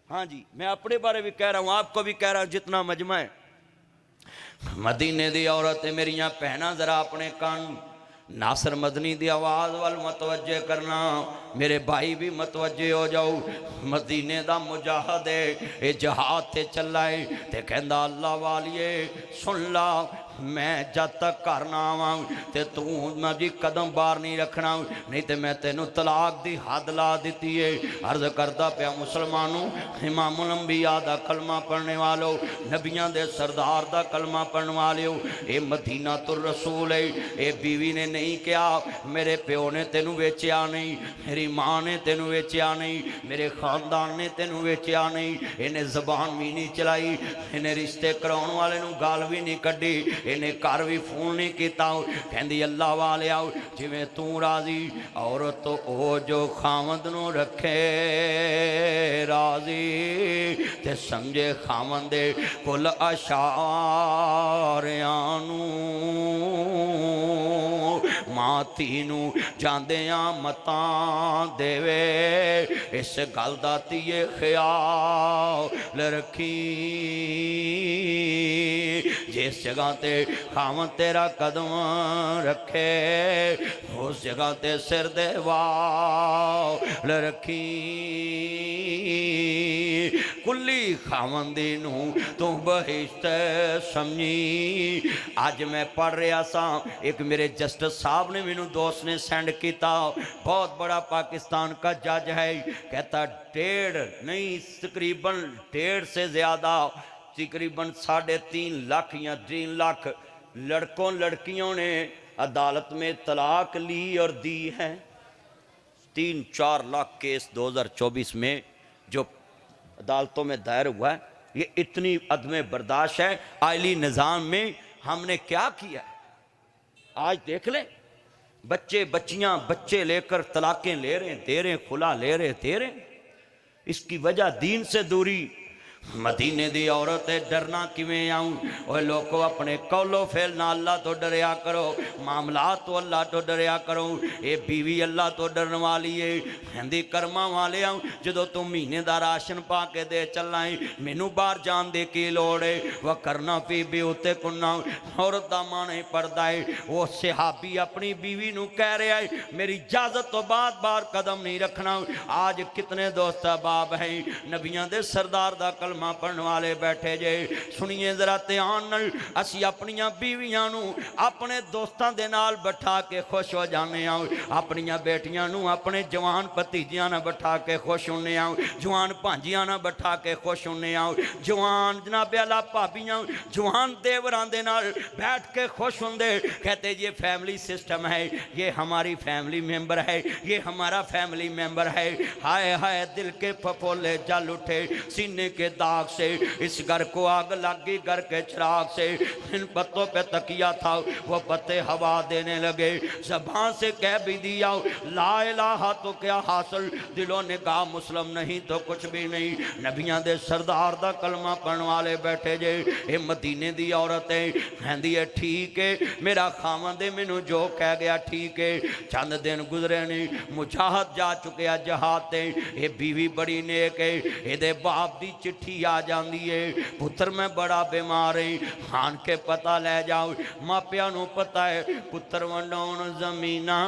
हाँ जी, मैं अपने बारे में कह रहा हूँ, आपको भी कह रहा हूँ, जितना मजमा है। मदीने दी औरत मेरियां भैनां, जरा अपने कान नासर मदनी दी आवाज़ वाल मतवज्जे करना, मेरे भाई भी मतवज्जे हो जाओ। मदीने दा मुजाहिद ये जहाद ते चला है, ते कहंदा अल्लाह वालिए सुन ला, मैं जब तक घर ना आवां ते तू मेरी कदम बाहर नहीं रखना, नहीं तो मैं तेनों तलाक दी हद ला दी है। अर्ज करदा पिया मुसलमानों, इमामुल अंबिया दा कलमा पढ़ने वालों, नबियां दे सरदार दा कलमा पढ़ने वालों, ये मदीना तुर रसूल है। ये बीवी ने नहीं कहा मेरे प्यो ने तेनू वेचिया नहीं, मेरी माँ ने तेनू वेचिया नहीं, मेरे खानदान ने तेनू वेचिया नहीं। इन्हें जबान भी नहीं चलाई, इन्हें रिश्ते कराने वाले नू गाल भी नहीं कड्डी, इन्हें घर भी फोन नहीं किया। कहती अल्लाह वाले आओ जिमें तू राजी, औरत तो ओ जो खामद नू रखे राजी, ते समझे खामद दे कुल अशारियां नू, मां धी नू जांदियां मतां देवे, इस गल दा धीए ख्याल रखी। जिस जगह ते खावन तेरा कदम रखे, उस जगह ते सिर दे वाल रखी। कुली खावन दी नू तू बहिश्त समझी। अज मैं पढ़ रहा सा, एक मेरे जस्टिस साहब ने मैनू दोस्त ने सेंड किया, बहुत बड़ा पाकिस्तान का जज है, कहता 1.5 नहीं तकरीबन 1.5 से ज़्यादा, तकरीबन 3.5 लाख या 3 लाख लड़कों लड़कियों ने अदालत में तलाक ली और दी है। 3-4 लाख केस 2024 में जो अदालतों में दायर हुआ है। ये इतनी अदम बर्दाश्त है आइली निज़ाम में। हमने क्या किया आज देख ले, बच्चे बच्चियां बच्चे लेकर तलाकें ले रहे हैं, दे रहे हैं, खुला ले रहे दे रहे हैं। इसकी वजह दीन से दूरी। मदीने दी औरत है, डरना किवें आऊं? ओए लोगों अपने कौलो फेल ना अल्लाह तो डरिया करो, मामलात तो अल्लाह तो डरिया करो। ये बीवी अल्लाह तो डरन वाली है। हिंदी कर्मा वाले आऊं, जो तू महीने का राशन पा के दे चलना है, मैनू बाहर जान दे की लोड़ है? वह करना पी भी उत्ते कुन्ना औरत का मन ही पड़ता है। वो सिहाबी अपनी बीवी नू कह रहा है मेरी इजाजत तो बाद बाहर कदम नहीं रखना। आज कितने दोस्त बाब हैं नबियां दे सरदार दा कलमा पढ़ने वाले बैठे जे। सुनिए जरा ध्यान नाल, असी अपनियां बीवियां नू अपने दोस्तां दे नाल बैठा के खुश हो जाने आ, अपनियां बेटियां नू अपने जवान भतीजियां नाल बैठा के खुश होने आ, जवान भांजियां नाल बैठा के खुश होने आ, जवान जनाब आला भाबियां जवान देवरां दे नाल बैठ के खुश होंदे। कहते ये फैमिली सिस्टम है, ये हमारी फैमिली मेंबर है, ये हमारा फैमिली मेंबर है। हाय हाय दिल के फफोले जल उठे, सीने के दाग से इस घर को आग लग गई, घर के चिराग से इन पत्तों पे तकिया था, वो पत्ते हवा देने लगे। ज़बान से कह भी दिया ला इलाहा तो क्या हासिल, दिलों ने कहा मुस्लिम नहीं तो कुछ भी नहीं। नबियां दे सरदार दा कलमा पढ़ने वाले बैठे जे, ये मदीने दी औरत है, कहती है ठीक है मेरा खावंद मैनू जो कह गया ठीक है। चंद दिन गुजरे नहीं, मुजाहद जा चुके जहाद ते, ये बीवी बड़ी नेक है, ये बाप दी चिट्ठी आ जाती है, पुत्र मैं बड़ा बीमार है, आन के पता ले जाओ। मापिया नू पता है पुत्र वंडाउण जमीना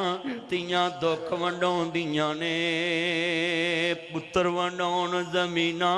तियां दुख वंडाउंदियां ने, पुत्र वंडाउण जमीना।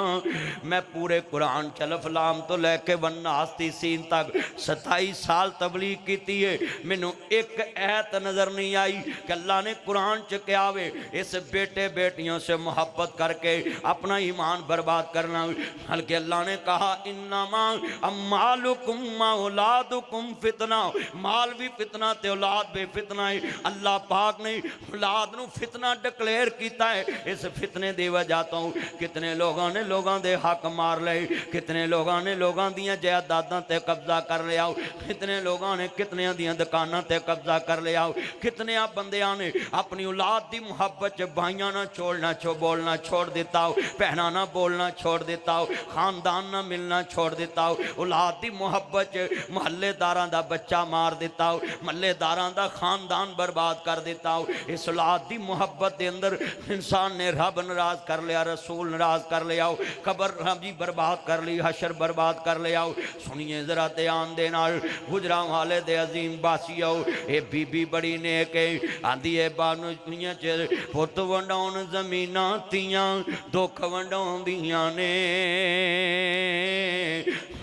मैं पूरे कुरान चलफ लाम तो लैके वन्नास दी सीन तक 27 साल तबलीग की है, मैनू एक ऐत नज़र नहीं आई कि अल्लाह ने कुरान च क्या वे इस बेटे बेटियों से मोहब्बत करके अपना ईमान बर्बाद करना। बल्कि अल्लाह ने कहा इन्नमा अम्मालुकुम औलादुकुम फितना, माल भी फितना ते औलाद भी फितना है। अल्लाह पाक ने औलाद नू फितना डिक्लेयर किया है। इस फितने की वजह तो कितने लोगों ने लोगों के हक मार ले, कितने लोगों ने लोगों दियां जायदादां ते कब्जा कर लिया, कितने लोगों ने कितने दियां दुकानां ते कब्जा कर लिया, कितने बंदियां ने अपनी औलाद की मुहब्बत च भाइयां ना छोड़ना बोलना छोड़ दिता, भैना ना बोलना छोड़ दिता, खानदान ना मिलना छोड़ दिता, औलाद की मुहब्बत च महल्लेदारां दा बच्चा मार दिता, महल्लेदारां दा खानदान बर्बाद कर दिता। इस औलाद की मुहब्बत के अंदर इंसान ने रब नाराज कर लिया, रसूल नाराज कर लिया, कबर जी बर्बाद कर ली, हशर बर्बाद कर लिया। सुनिए जरा ध्यान दे नाल गुजरा वाले दे अजीम बासियो, ये बीबी बड़ी नेक है, आंदी है बानू दुनिया च पुत वंडाउण जमीना तियां दुख वंडाउंदियां ने।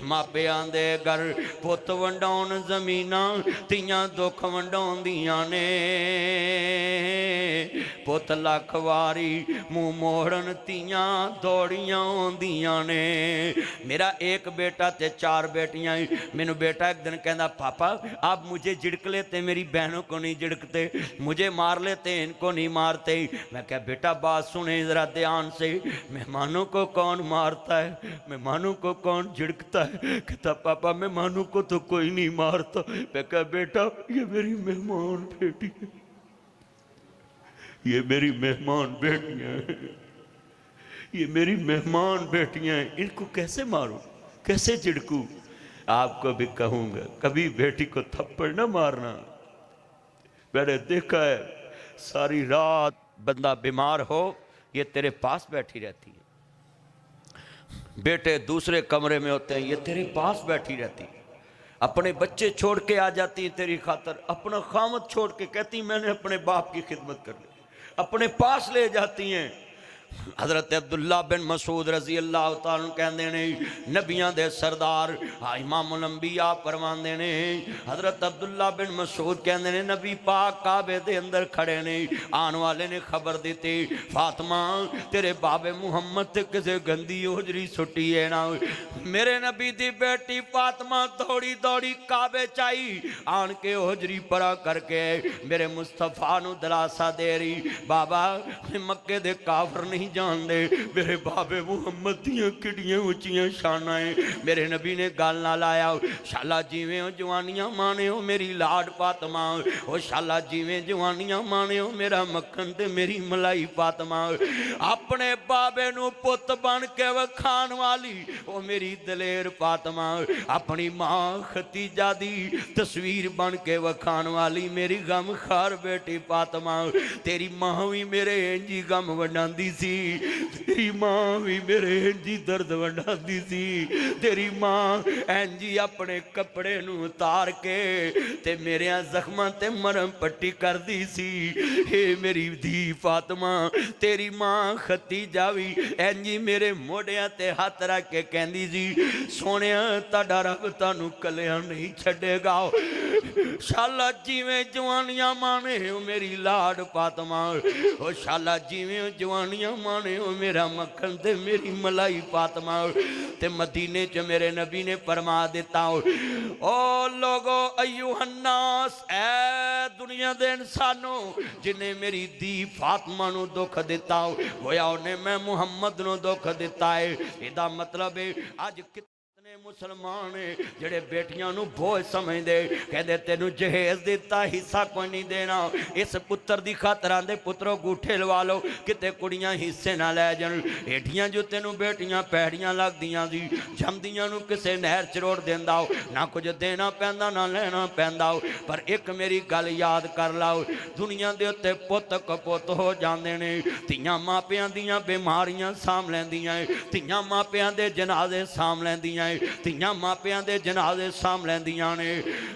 मापियां दे घर पुत वंडाउण जमीना तियां दुख वंडाउंदियां ने। पुत लख वारी मुँह मोड़न तियां दौड़ियां आउंदियां ने। मेरा एक बेटा ते 4 बेटियां, मैनू बेटा एक दिन कहना पापा आप मुझे झिड़क लेते मेरी बहनों को नहीं झिड़कते, मुझे मार लेते इनको नहीं मारते। मैं क्या बेटा बात सुने ज़रा ध्यान से, मेहमानों को कौन मारता है, मेहमानों को कौन झिड़कता है? कहता पापा मेहमानों को तो कोई नहीं मारता। मैं क्या बेटा ये मेरी मेहमान बेटी है, ये मेरी मेहमान बेटियां हैं, ये मेरी मेहमान बेटियां हैं, इनको कैसे मारूं कैसे झिड़कूं? आपको भी कहूँगा कभी बेटी को थप्पड़ ना मारना। मैंने देखा है सारी रात बंदा बीमार हो ये तेरे पास बैठी रहती है, बेटे दूसरे कमरे में होते हैं ये तेरे पास बैठी रहती है, अपने बच्चे छोड़ के आ जाती है तेरी खातर, अपना खामत छोड़ के कहती मैंने अपने बाप की खिदमत कर ली, अपने पास ले जाती हैं। हज़रत अब्दुल्ला बिन मसूद रजी अल्लाह तआला कहते ने नबियां दे सरदार इमामुल अंबिया फरमाते ने, हज़रत अब्दुल्ला बिन मसूद कहते ने नबी पाक काबे दे अंदर खड़े ने, आने वाले ने खबर दी फातिमा तेरे बाबे मुहम्मद ते किसे गंदी होजरी सुटी है ना। मेरे नबी दी बेटी फातिमा दौड़ी दौड़ी काबे चाई आन के होजरी परा करके मेरे मुस्तफा नू दिलासा दे रही, बाबा मक्के दे काफर नहीं जानते मेरे बाबे मुहम्मद दियां किड़ियां उचियां शाना है। मेरे नबी ने गल ना लाया शाला जिवें हो जवानियां माने हो मेरी लाड फातिमा, ओ शाला जिवें जवानियां माने हो मेरा मक्खन ते मेरी मलाई फातिमा। अपने बाबे नू पुत बन के वखान वाली ओ मेरी दलेर फातिमा, अपनी मां खतीजा दी तस्वीर बन के वखान वाली मेरी गम खार बेटी फातिमा। तेरी मां भी मेरे इंजी गम वंडांदी सी, तेरी मां भी मेरे इंजी दर्द वंडांदी सी, तेरी मां इंजी अपने कपड़े नू उतार के ते मेरे जख्मां ते मरम पट्टी करदी सी। हे मेरी धी फातिमा तेरी मां खतीजा भी इंजी मेरे मोढ़ियां ते हाथ रख के कहंदी सी सोनिया तुहाडा रब तुहानू कलिया नहीं छड्डेगा। शाला जिवें जवानियां माने हो मेरी लाड फातिमा, ओ शाला जिवें जवानियां माने हो मेरा मक्खन ते मेरी मलाई फातिमा ते मदीने च मेरे नबी ने फरमा दिता ओ लोगो अय्युहन्नास ऐ दुनिया दे इंसानो जिन्हें मेरी धी फातिमा नू दुख दिता होया उन्हें मैं मुहम्मद नू दुख दिता है। इहदा मतलब है अज मुसलमान जेड़े बेटियां नू बोझ समझदे कहंदे तेनू जहेज दिता हिस्सा कोई नहीं देना इस पुत्र दी खातर आंदे पुत्रो गूठे लवा लो किते कुड़ियां हिस्से ना लै जान एडियां जो तेनू बेटियां पैड़ियां लगदियां सी जमदियां नू किसे नहर च रोड़ देंदा ना कुछ देना पैंदा ना लेना पैंदा पर एक मेरी गल याद कर लाओ दुनिया दे उत्ते पुत कपुत हो जांदे ने धीआं मापियां दीआं बीमारियां साम लैंदियां धीआं मापियां दे जनाजे साम लैंदियां धीआं मापियां दे जनाजे साम लैंदियां ने।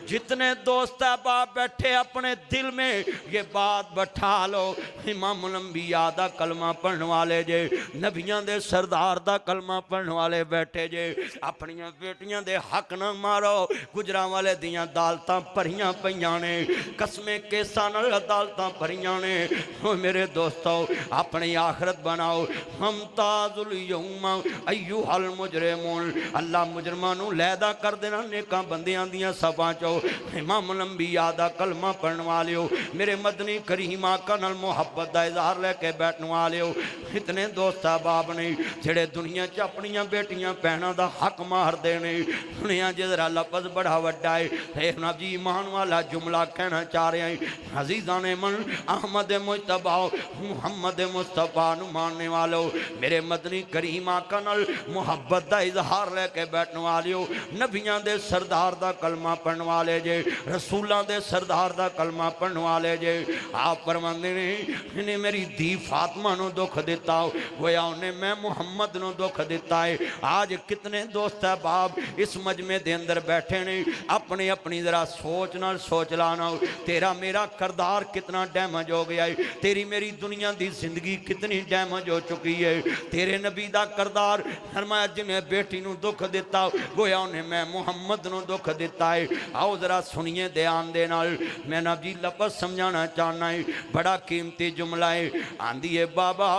जितने दोस्त बाप बैठे अपने दिल में ये बात बैठा लो इमामुल अंबिया दा कलमा पढ़ने वाले जे नबियां दे सरदार दा कलमा पढ़ने वाले बैठे जे अपनियां बेटियां दे हक ना मारो गुजरां वाले दियां अदालतां भरियां पईयां ने कसमें केसां नाल अदालतां भरियां ने। ओ मेरे दोस्तों अपनी आखरत बनाओ मुमताजुल यौम अय्युहल मुजरिमून अल्लाह मुजरमां नू लैदा कर देना नेकां बंदियां दियां सफां चो इमामुल अंबिया दा कलमा पढ़न वालियो मेरे मदनी करीम आका नाल मुहब्बत दा इजहार लेके बैठन वालियो इतने दोस्त बाप ने जेड़े दुनिया च अपनियां बेटियां भैणां दा हक मारदे ने सुनिया जरा लफज बड़ा वड्डा है जनाब जी ईमान वाला जुमला कहना चाह रहा है अजीज़ां ने मन अहमद मुजतबा मुहम्मद मुस्तफा नू मानने वालो मेरे मदनी करीम आका नाल मुहब्बत दा इजहार लेके बैठने वालियो नबियां दे सरदार दा कलमा पढ़ने वाले जे रसूलां दे सरदार दा कलमा पढ़ने वाले जे आप फरमांदे ने इन्हें मेरी धी फातिमा नू दुख दिता होया उन्हें मैं मुहम्मद नू दुख दिता है। आज कितने दोस्त है बाप इस मजमे दे अंदर बैठे ने अपनी अपनी जरा सोच नाल सोच लाना तेरा मेरा करदार कितना डैमेज हो गया है तेरी मेरी दुनिया दी जिंदगी कितनी डैमेज हो चुकी है। तेरे नबी दा करदार फरमाया जिन्हें बेटी नू दुख दिता गोया उन्हें मैं मुहम्मद नू दुख दिता है। आओ जरा सुनिए ध्यान दे नाल मैं ना जी लफज समझाना चाहना है बड़ा कीमती जुमला है। आंदी है बाबा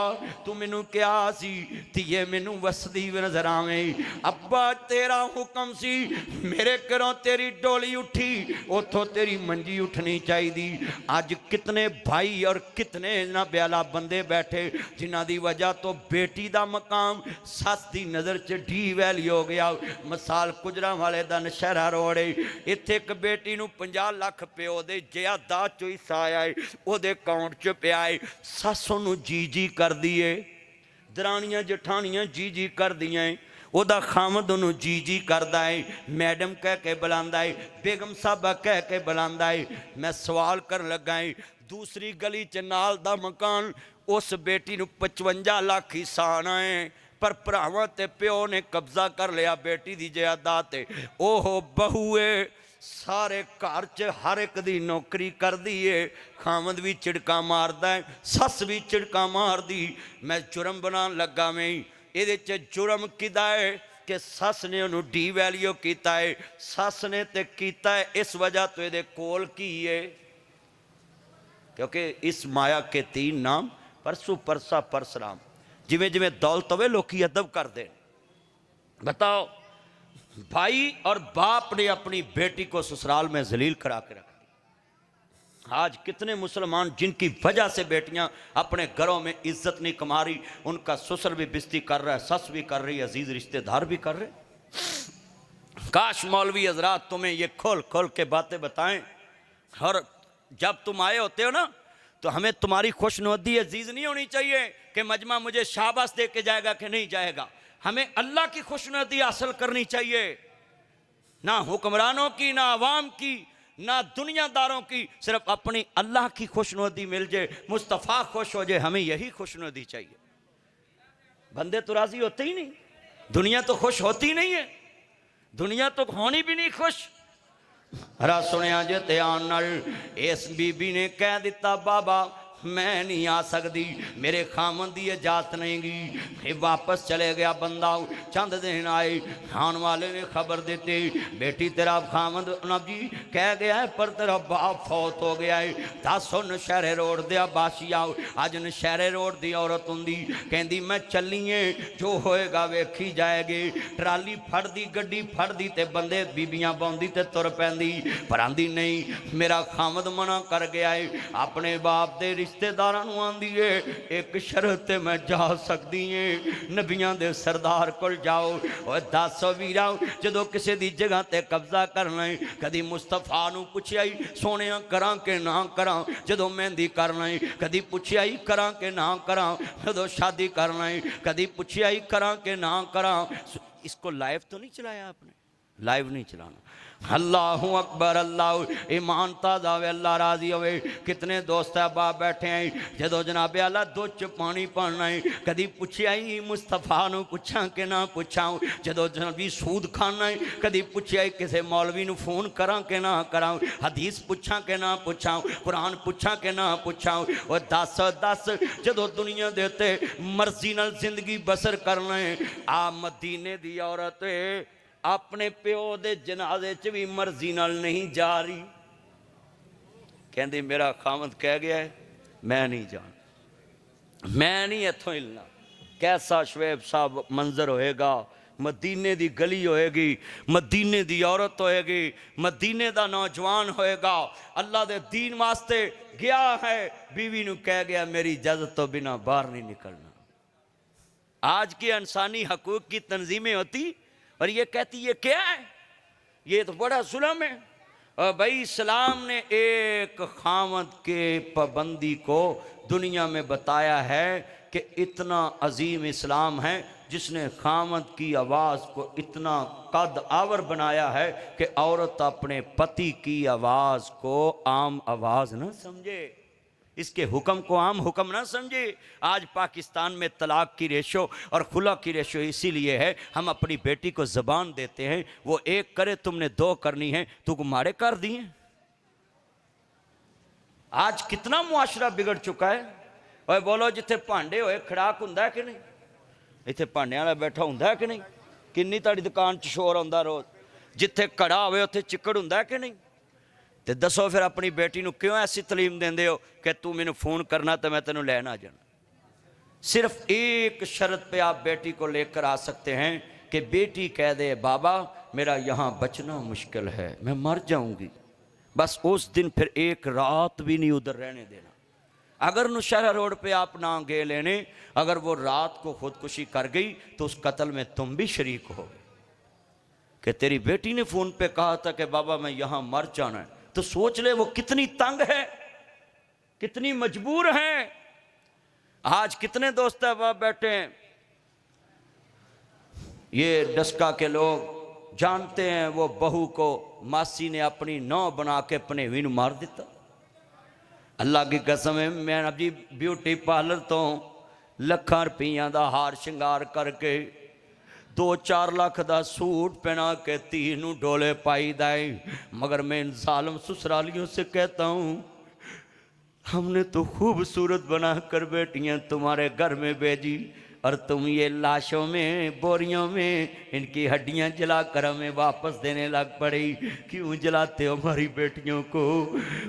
तू मैनू क्या सी धीए मैनू वसदी नजर आवे अब्बा तेरा हुक्म सी मेरे घरों तेरी डोली उठी उथों तेरी मंजी उठनी चाहिए। अज कितने भाई और कितने ना ब्याला बंदे बैठे जिन्हां दी वजह तो बेटी दा मकाम सस दी नज़र च ढी वैली हो गया। मिसाल गुजरां वाले दा नशहरा रोड है इत्थे एक बेटी नू 50 लाख प्यो दे जिया दाज चो हिस्सा आया है ओदे अकाउंट च पिया है सस ओनू जी जी कर दिए दरानियां जठानियां जी जी कर दियां ओदा खामद ओनू जी जी करदा है मैडम कह के बुलांदा है बेगम साहबा कह के बुलांदा है। मैं सवाल कर लगा है दूसरी गली च नाल दा मकान उस बेटी नू 55 लाख हिस्सा आना है पर भरावां ते प्यो ने कब्जा कर लिया बेटी दी जायदाद ते ओहो बहुए सारे घर च हर एक दी नौकरी कर दी है खामद भी चिड़का मारदा है सस भी चिड़का मार दी। मैं जुर्म बनान लगा मैं ये जुर्म किदा है कि सस ने उन्होंने डी वैल्यू किया है सस ने तो किया है इस वजह तो ये कोल की है क्योंकि इस माया के 3 नाम परसू परसा परसराम जिमें जिमें दौलत होवे लोग अदब कर दे। बताओ भाई और बाप ने अपनी बेटी को ससुराल में जलील करा के रख दी। आज कितने मुसलमान जिनकी वजह से बेटियां अपने घरों में इज्जत नहीं कमा रही उनका ससुर भी बिस्ती कर रहा है सस भी कर रही है अजीज रिश्तेदार भी कर रहे। काश मौलवी हजरात तुम्हें ये खोल खोल के बातें बताएं और जब तुम आए होते हो ना तो हमें तुम्हारी खुशनुदी अजीज नहीं होनी चाहिए कि मजमा मुझे शाबाश दे के जाएगा कि नहीं जाएगा। हमें अल्लाह की खुशनुदी हासिल करनी चाहिए ना हुक्मरानों की ना अवाम की ना दुनियादारों की सिर्फ अपनी अल्लाह की खुशनुदी मिल जाए मुस्तफ़ा खुश हो जाए हमें यही खुशनुदी चाहिए। बंदे तो राजी होते ही नहीं दुनिया तो खुश होती नहीं है दुनिया तो होनी भी नहीं खुश। हरा सुनिया जे ध्यान नाल इस बीबी ने कह दिता बाबा
मैं नहीं आ सकती, मेरे खामन की इजाजत नहीं गी। फिर वापस चले गया बंदा। चंद दिन आए, खान वाले ने खबर देती, बेटी तेरा खामद नबी कह गया है पर तेरा बाप फौत हो गया है। दस नशहरे रोड दिया बाशिया, अज नशहरे रोड की औरत होंगी, कहती मैं चलीए जो होएगा वेखी जाएगी। ट्राली फड़दी, गड्डी फड़दी ते बंदे बीबियां पाउंदी ते तुर पैंदी, पर आंदी नहीं मेरा खामद मना कर गया है। अपने बाप के रिश्तेदारां नूं आंदी है एक शरत ते मैं जा सकती है, नबियां दे सरदार कोल जाओ। और दस वीरा जो किसी की जगह ते कब्जा करना है, कदी मुस्तफा नूं पुछया ही सोने करा के ना करा, जो मेहंदी करना है कदी पुछया ही करा के ना करा, जो शादी करना है कदी पुछया ही करा के ना करा। इसको लाइव तो नहीं चलाया आपने? लाइव नहीं चलाना। अल्लाहु अकबर, अल्लाह ईमान ताज़ा होवे, अल्लाह राजी होवे। कितने दोस्त अहबाब बैठे हैं, जो जनाबे आला दुध च पानी पाना है कदी पुछया ही मुस्तफा नूं पुछां कि ना पुछां, जो जनाबी सूद खाना है कदी पुछया ही किसी मौलवी नूं फोन करां कि ना करां, हदीस पुछां कि ना पुछां, कुरान पुछां कि ना पुछां। और दस दस जो दुनिया दे उत्ते मर्जी नाल जिंदगी बसर करना है, आ मदीने दी औरत अपने प्यो दे जनाजे च भी मर्जी नाल नहीं जा रही, कहती मेरा खामद कह गया है मैं नहीं जाना, मैं नहीं इथों हिलना। कैसा शुएब साहब मंजर होएगा, मदीने दी गली होएगी, मदीने दी औरत होएगी, मदीने दा नौजवान होएगा, अल्लाह दे दीन वास्ते गया है, बीवी नूं कह गया मेरी इजाजत तो बिना बाहर नहीं निकलना। आज की इंसानी हकूक की तंजीमें होती और ये कहती ये क्या है, ये तो बड़ा जुल्म है। और भाई इस्लाम ने एक खामद के पाबंदी को दुनिया में बताया है कि इतना अजीम इस्लाम है जिसने खामद की आवाज़ को इतना कद आवर बनाया है कि औरत अपने पति की आवाज़ को आम आवाज़ न समझे, इसके हुक्म को आम हुक्म ना समझे। आज पाकिस्तान में तलाक की रेशो और खुला की रेशो इसीलिए है, हम अपनी बेटी को ज़बान देते हैं, वो एक करे तुमने दो करनी है, तू मारे कर दिए। आज कितना मुआशरा बिगड़ चुका है। और बोलो जिथे भांडे होए खड़ाक हुंदा कि नहीं, इत्थे भांडे वाला बैठा हुंदा कि नहीं, किन्नी ताड़ी दुकान च शोर आउंदा रोज़, जिथे घड़ा होवे उत्थे चिक्कड़ हुंदा कि नहीं। तो दसो फिर अपनी बेटी नूं क्यों ऐसी तलीम देंदे हो कि तू मैनू फोन करना तो मैं तेनों लैन आ जाना। सिर्फ एक शर्त पे आप बेटी को लेकर आ सकते हैं कि बेटी कह दे बाबा मेरा यहाँ बचना मुश्किल है, मैं मर जाऊंगी, बस उस दिन फिर एक रात भी नहीं उधर रहने देना। अगर नौशहरा रोड पे आप ना गए लेने, अगर वो रात को खुदकुशी कर गई तो उस कत्ल में तुम भी शरीक हो। कि तेरी बेटी ने फोन पे कहा था कि बाबा मैं यहाँ मर जाना है, तो सोच ले वो कितनी तंग है, कितनी मजबूर है। आज कितने दोस्त अहबाब बैठे हैं, ये डस्का के लोग जानते हैं वो बहू को मासी ने अपनी नौ बना के अपने विन मार दिता। अल्लाह की कसम है, मैं अभी ब्यूटी पार्लर तो लखां रुपया का हार श्रृंगार करके 2-4 लाख का सूट पहना के धी नूं डोले पाई दाए, मगर मैं इन जालिम ससुरालियों से कहता हूँ हमने तो खूबसूरत बनाकर बेटियां तुम्हारे घर में भेजी और तुम ये लाशों में बोरियों में इनकी हड्डियां जलाकर हमें वापस देने लग पड़ी। क्यों जलाते हो हमारी बेटियों को?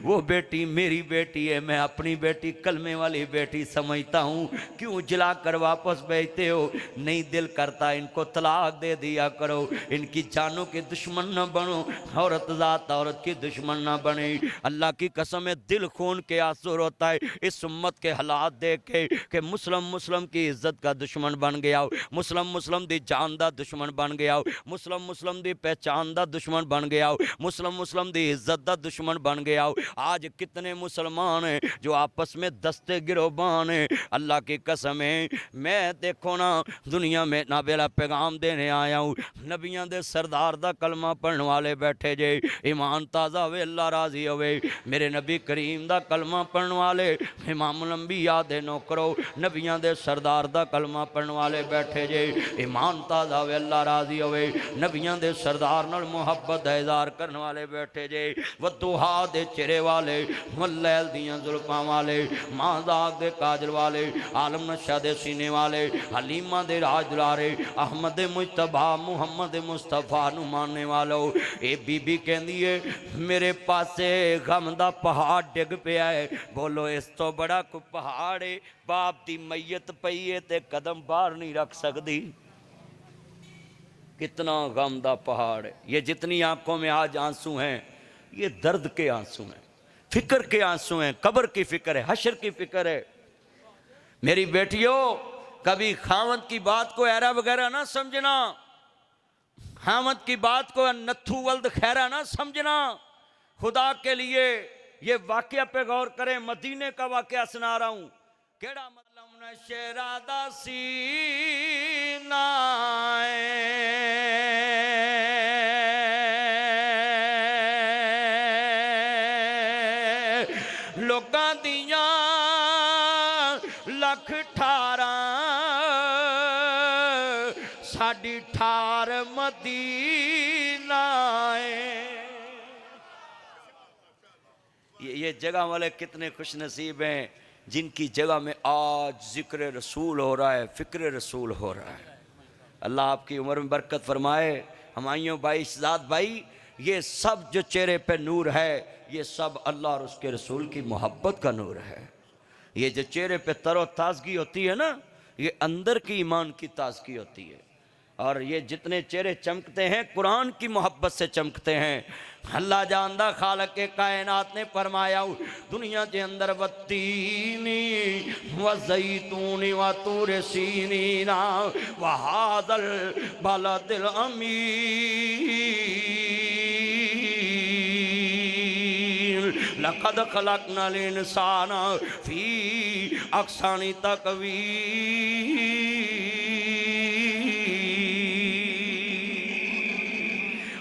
वो बेटी मेरी बेटी है, मैं अपनी बेटी कलमे वाली बेटी समझता हूँ, क्यों जलाकर वापस भेजते हो? नहीं दिल करता इनको तलाक दे दिया करो, इनकी जानों के दुश्मन न बनो, औरत ज़ात औरत की दुश्मन न बने। अल्लाह की कसम है दिल खून के आंसू रोता है इस उम्मत के हालात देख के कि मुस्लिम की इज्जत का दुश्मन बन गया, मुस्लिम दी जान दा दुश्मन बन गया, मुस्लिम दी पहचान दा दुश्मन बन गया, मुस्लिम दी इज्जत दा दुश्मन बन गया। आज कितने मुसलमान हैं जो आपस में दस्ते गिरोबान हैं। अल्लाह की कसम है मैं देखो ना दुनिया में ना बेला पैगाम देने आया हूँ, नबियां दे सरदार दा कलमा पढ़ने वाले बैठे जे, ईमान ताज़ा होवे अल्लाह राजी होवे। मेरे नबी करीम दा कलमा पढ़ने वाले इमाम अंबिया दे नौकरो नबियां दे सरदार दा कलमा कलमा पढ़ने वाले बैठे जे, ईमान ताज़ा होवे, अल्लाह राजी होवे, नबियां दे सरदार नाल मुहब्बत दा इज़हार करने वाले बैठे जे, वदुहा दे चेहरे वाले, वल्लैल दियां जुल्फां वाले, माज़ाक दे काजल वाले, आलम नशा दे सीने वाले, हलीमा दे राज दुलारे, अहमद मुजतबा मुहम्मद मुस्तफा नू मानने वालों, ए बीबी कहंदी है मेरे पासे गम दा पहाड़ डिग पिया है। बोलो इस तो बड़ा कोई पहाड़ है? बाप दी मैयत पई है ते कदम बाहर नहीं रख सकती। कितना गम दा पहाड़ है। ये जितनी आंखों में आज आंसू हैं, ये दर्द के आंसू हैं, फिक्र के आंसू हैं, कब्र की फिक्र है, हशर की फिक्र है। मेरी बेटियों, कभी खावंद की बात को ऐरा वगैरह ना समझना, खावंद की बात को नथु वल्द खैरा ना समझना। खुदा के लिए ये वाकया पे गौर करें। मदीने का वाकया सुना रहा हूं। केड़ा मतलब नशेरा दा सीना लोकां दियां लख ठारा, साडी ठार मदीना ये जगह वाले कितने खुश नसीब हैं जिनकी जगह में आज जिक्र रसूल हो रहा है, फिक्र रसूल हो रहा है। अल्लाह आपकी उम्र में बरकत फरमाए। हमायूं भाई, शहजाद भाई, ये सब जो चेहरे पे नूर है, ये सब अल्लाह और उसके रसूल की मोहब्बत का नूर है। ये जो चेहरे पे तरो ताजगी होती है ना, ये अंदर की ईमान की ताजगी होती है। और ये जितने चेहरे चमकते हैं, कुरान की मोहब्बत से चमकते हैं। अल्लाह जानदा, खालक के कायनात ने फरमाया दुनिया के अंदर वत्तीनी व ज़ैतूनी व तूर सीनीना व हाज़ल बलदिल अमीन लक़द ख़लक़नल इंसाना फ़ी अहसनि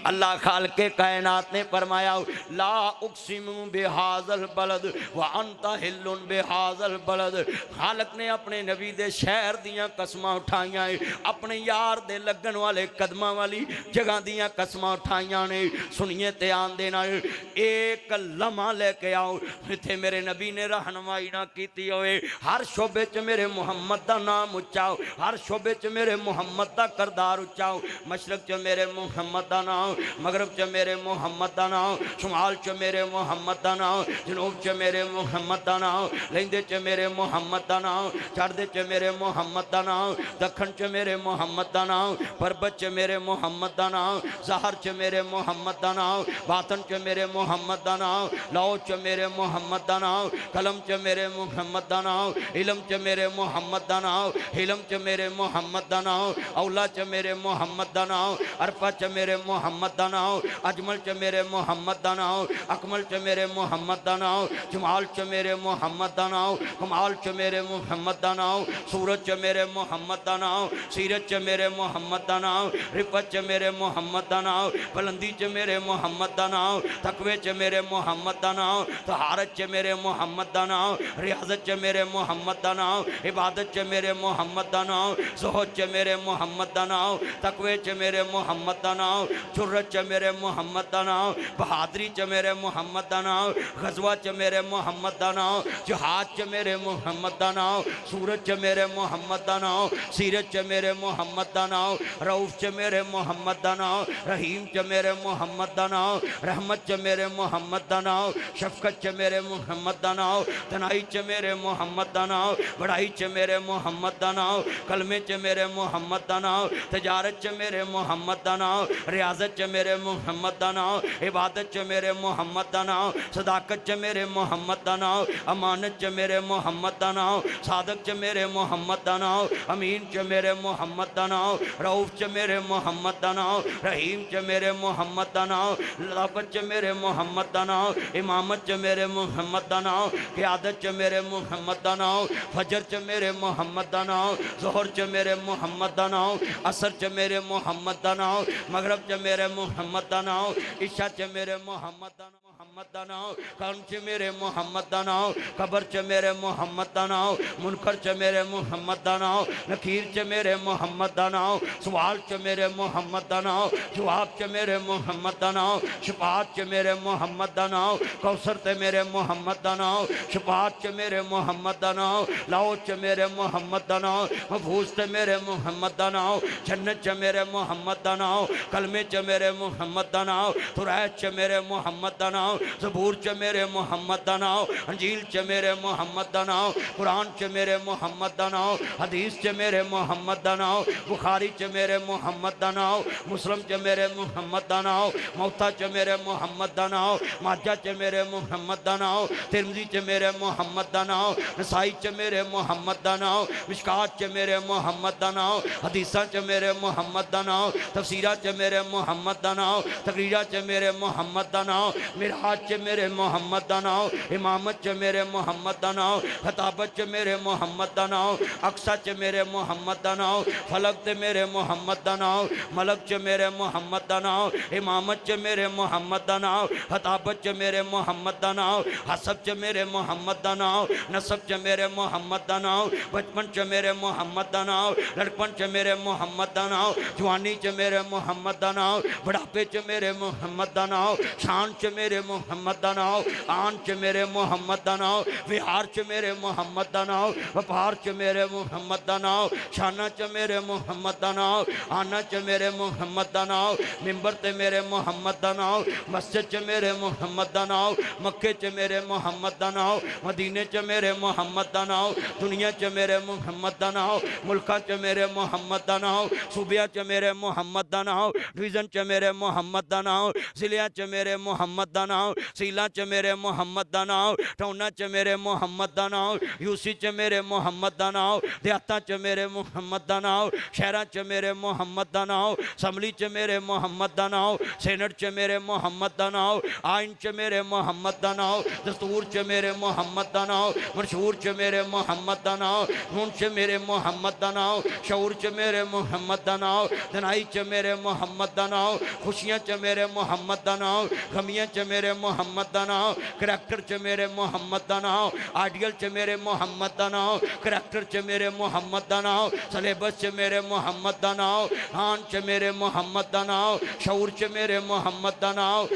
अल्लाह खाल के कायनात ने फरमाया ला उक़सिमु बिहाज़ल बलद व अंता हिल्लुन बिहाज़ल बलद। खालक ने अपने नबी दे शहर दियां कसमां उठाइयां, अपने यार दे लगन वाले कदमां वाली जगह दियां कसमां उठाइयां ने। सुनिए ते आंदे नाल एक लम्हा लेके आओ इत्थे मेरे नबी ने रहनुमाई ना कीती होवे। हर शोबे च मेरे मुहम्मद दा नाम उच्चाओ, हर शोबे च मेरे मुहम्मद दा करदार उच्चाओ। मशरक च मेरे मुहम्मद दा नाम, मगरब च मेरे मुहम्मद दा नाम, शुमाल च मेरे मुहम्मद दा नाम, जनूब च मेरे मुहम्मद दा नाम, लैंदे च मेरे मुहम्मद दा नाम, चढ़दे च मेरे मुहम्मद दा नाम, दखन च मेरे मुहम्मद दा नाम, परबत च मेरे मुहम्मद दा नाम, ज़हर च मेरे मुहम्मद दा नाम, बातन च मेरे मुहम्मद दा नाम, लौ च मेरे मुहम्मद दा नाम, कलम च मेरे मुहम्मद दा नाम, इलम च मेरे मुहम्मद दा नाम, हिलम च मेरे मुहम्मद दा नाम, औला च मेरे मुहम्मद दा नाम, अरफा च मेरे मुहम्मद दा नाम, अजमल च मेरे मुहम्मद दा नाम, अकमल च मेरे मुहम्मद दा नाम, जमाल च मेरे मुहम्मद दा नाम, कमाल च मेरे मुहम्मद दा नाम, सूरत च मेरे मुहम्मद दा नाम, सीरत च मेरे मुहम्मद दा नाम, रिफत च मेरे मुहम्मद दा नाम, बुलंदी च मेरे मुहम्मद दा नाम, तकवे च मेरे मुहम्मद दा नाम, तहारत च मेरे मुहम्मद दा नाम, रियाजत च मेरे मुहम्मद दा नाम, इबादत च मेरे मुहम्मद दा नाम, ज़ुहद च मेरे मुहम्मद दा नाम, तकवे च मेरे मुहम्मद दा नाम, जुर्रत च मेरे मुहम्मद दा नाम, बहादरी च मेरे मुहम्मद दा नाम, गज़वा च मेरे मुहम्मद दा नाम, जहाद च मेरे मुहम्मद दा नाम, सूरत च मेरे मुहम्मद दा नाम, सीरत च मेरे मुहम्मद दा नाम, रऊफ च मेरे मुहम्मद दा नाम, रहीम च मेरे मुहम्मद दा नाम, रहमत च मेरे मुहम्मद दा नाम, शफकत च मेरे मुहम्मद दा नाम, तनाई च मेरे मुहम्मद दा नाम, बढ़ाई च मेरे मुहम्मद दा नाम, कलमे च मेरे मुहम्मद दा नाम, तजारत च मेरे मुहम्मद दा नाम, रियाजत च मेरे मुहम्मद दा नाम, इबादत च मेरे मुहम्मद दा नाम, सदाकत च मेरे मुहम्मद दा नाम, अमानत च मेरे मुहम्मद दा नाम, सादक च मेरे मुहम्मद दा नाम, अमीन च मेरे मुहम्मद दा नाम, रऊफ च मेरे मुहम्मद दा नाम, रहीम च मेरे मुहम्मद दा नाम, लताफत च मेरे मुहम्मद दा नाम, इमामत च मेरे मुहम्मद दा नाम, क़यादत च मेरे मुहम्मद दा नाम, फजर च मेरे मुहम्मद दा नाम, ज़ोहर च मेरे मुहम्मद दा नाम, असर च मेरे मुहम्मद दा नाम, मगरब च मेरे मुहम्मद दा नाम, इशा च मेरे मुहम्मद दा नाम। मुहम्मद दा नाम, कौन च मेरे मुहम्मद दा नाम, कबर च मेरे मुहम्मद दा नाम, मुनकर च मेरे मुहम्मद दा नाम, नकीर च मेरे मुहम्मद दा नाम, सवाल च मेरे मुहम्मद दा नाम, जवाब च मेरे मुहम्मद दा नाम, शफात च मेरे मुहम्मद दा नाम, कौसर ते मेरे मुहम्मद दा नाम, शफात च मेरे मुहम्मद दा नाम, लाओ च मेरे मुहम्मद दा नाम, महफूज ते मेरे मुहम्मद दा नाम, जन्नत च मेरे मुहम्मद दा नाम, कलमे च मेरे मुहम्मद दा नाम, तुरैत च मेरे मुहम्मद दा नाम, ज़बूर च मेरे मुहम्मद दा नाम, अंजील च मेरे मुहम्मद दा नाम, कुरान च मेरे मुहम्मद दा नाम, हदीस च मेरे मुहम्मद दा नाम, बुखारी च मेरे मुहम्मद दा नाम, मुस्लिम च मेरे मुहम्मद दा नाम, मौता च मेरे मुहम्मद दा नाम, माजा च मेरे मुहम्मद दा नाम, तिरमिज़ी च मेरे मुहम्मद दा नाम, नसाई च मेरे मुहम्मद दा नाम, मिशकात च मेरे मुहम्मद दा नाम, हदीसा च मेरे मुहम्मद दा नाम, तफसीरा च मेरे मुहम्मद दा नाम, तकरीरा च मेरे मुहम्मद दा नाम, मिराज च मेरे मुहम्मद दा नाम, इमामत च मेरे मुहम्मद दा नाम, खताबत च मेरे मुहम्मद दा नाम, अक्सा च मेरे मुहम्मद दा नाम, फलक ते मेरे मुहम्मद दा नाम, मलक च मेरे मुहम्मद दा नाम, इमामत च मेरे मुहम्मद दा नाम, खताबत च मेरे मुहम्मद दा नाम, हसब च मेरे मुहम्मद दा नाम, नसब च मेरे मुहम्मद दा नाम, बचपन च मेरे मुहम्मद दा नाम, लड़कपन च मेरे मुहम्मद दा नाम, जवानी च मेरे मुहम्मद दा नाम, बुढ़ापे च मेरे मुहम्मद दा नाम, शान च मेरे मुहम्मद दा नाम, आन च मेरे मुहम्मद दा नाम, विहार च मेरे मुहम्मद दा नाम, व्यापार च मेरे मुहम्मद दा नाम, शाना च मेरे मुहम्मद दा नाम, आना च मेरे मुहम्मद दा नाम, मिंबर ते मेरे मुहम्मद दा नाम, मस्जिद च मेरे मुहम्मद दा नाम, मक्के च मेरे मुहम्मद दा नाम, मदीने च मेरे मुहम्मद दा नाम, दुनिया च मेरे मुहम्मद दा नाम, मुल्का च मेरे मुहम्मद दा नाम, सूबिया च मेरे मुहम्मद दा नाम, डिवीजन च मेरे मुहम्मद दा नाम, जिलिया च मेरे मुहम्मद दा नाम, सीला च मेरे मुहम्मद दा नाम, टौना च मेरे मुहम्मद दा नाम, यूसी च मेरे मुहम्मद दा नाम, देहातां च मेरे मुहम्मद दा नाम, शहरां च मेरे मुहम्मद दा नाम, असम्बली च मेरे मुहम्मद दा नाम, सेनेट च मेरे मुहम्मद दा नाम, आइन च मेरे मुहम्मद दा नाम, दस्तूर च मेरे मुहम्मद दा नाम, मंशूर च मेरे मुहम्मद दा नाम, खून च मेरे मुहम्मद दा नाम, शऊर च मेरे मुहम्मद दा नाम, दनाई च मेरे मुहम्मद दा नाम, खुशियाँ च मेरे मुहम्मद दा नाम, गमियाँ च मेरे मुहम्मद दा नाम, करैक्टर च मेरे मुहम्मद दा नाम, आइडियल च मेरे मुहम्मद दा नाम, करैक्टर च मेरे मुहम्मद दा नाम, सलेबस च मेरे मुहम्मद दा नाम, आन च मेरे मुहम्मद दा नाम, शऊर च मेरे मुहम्मद दा नाम।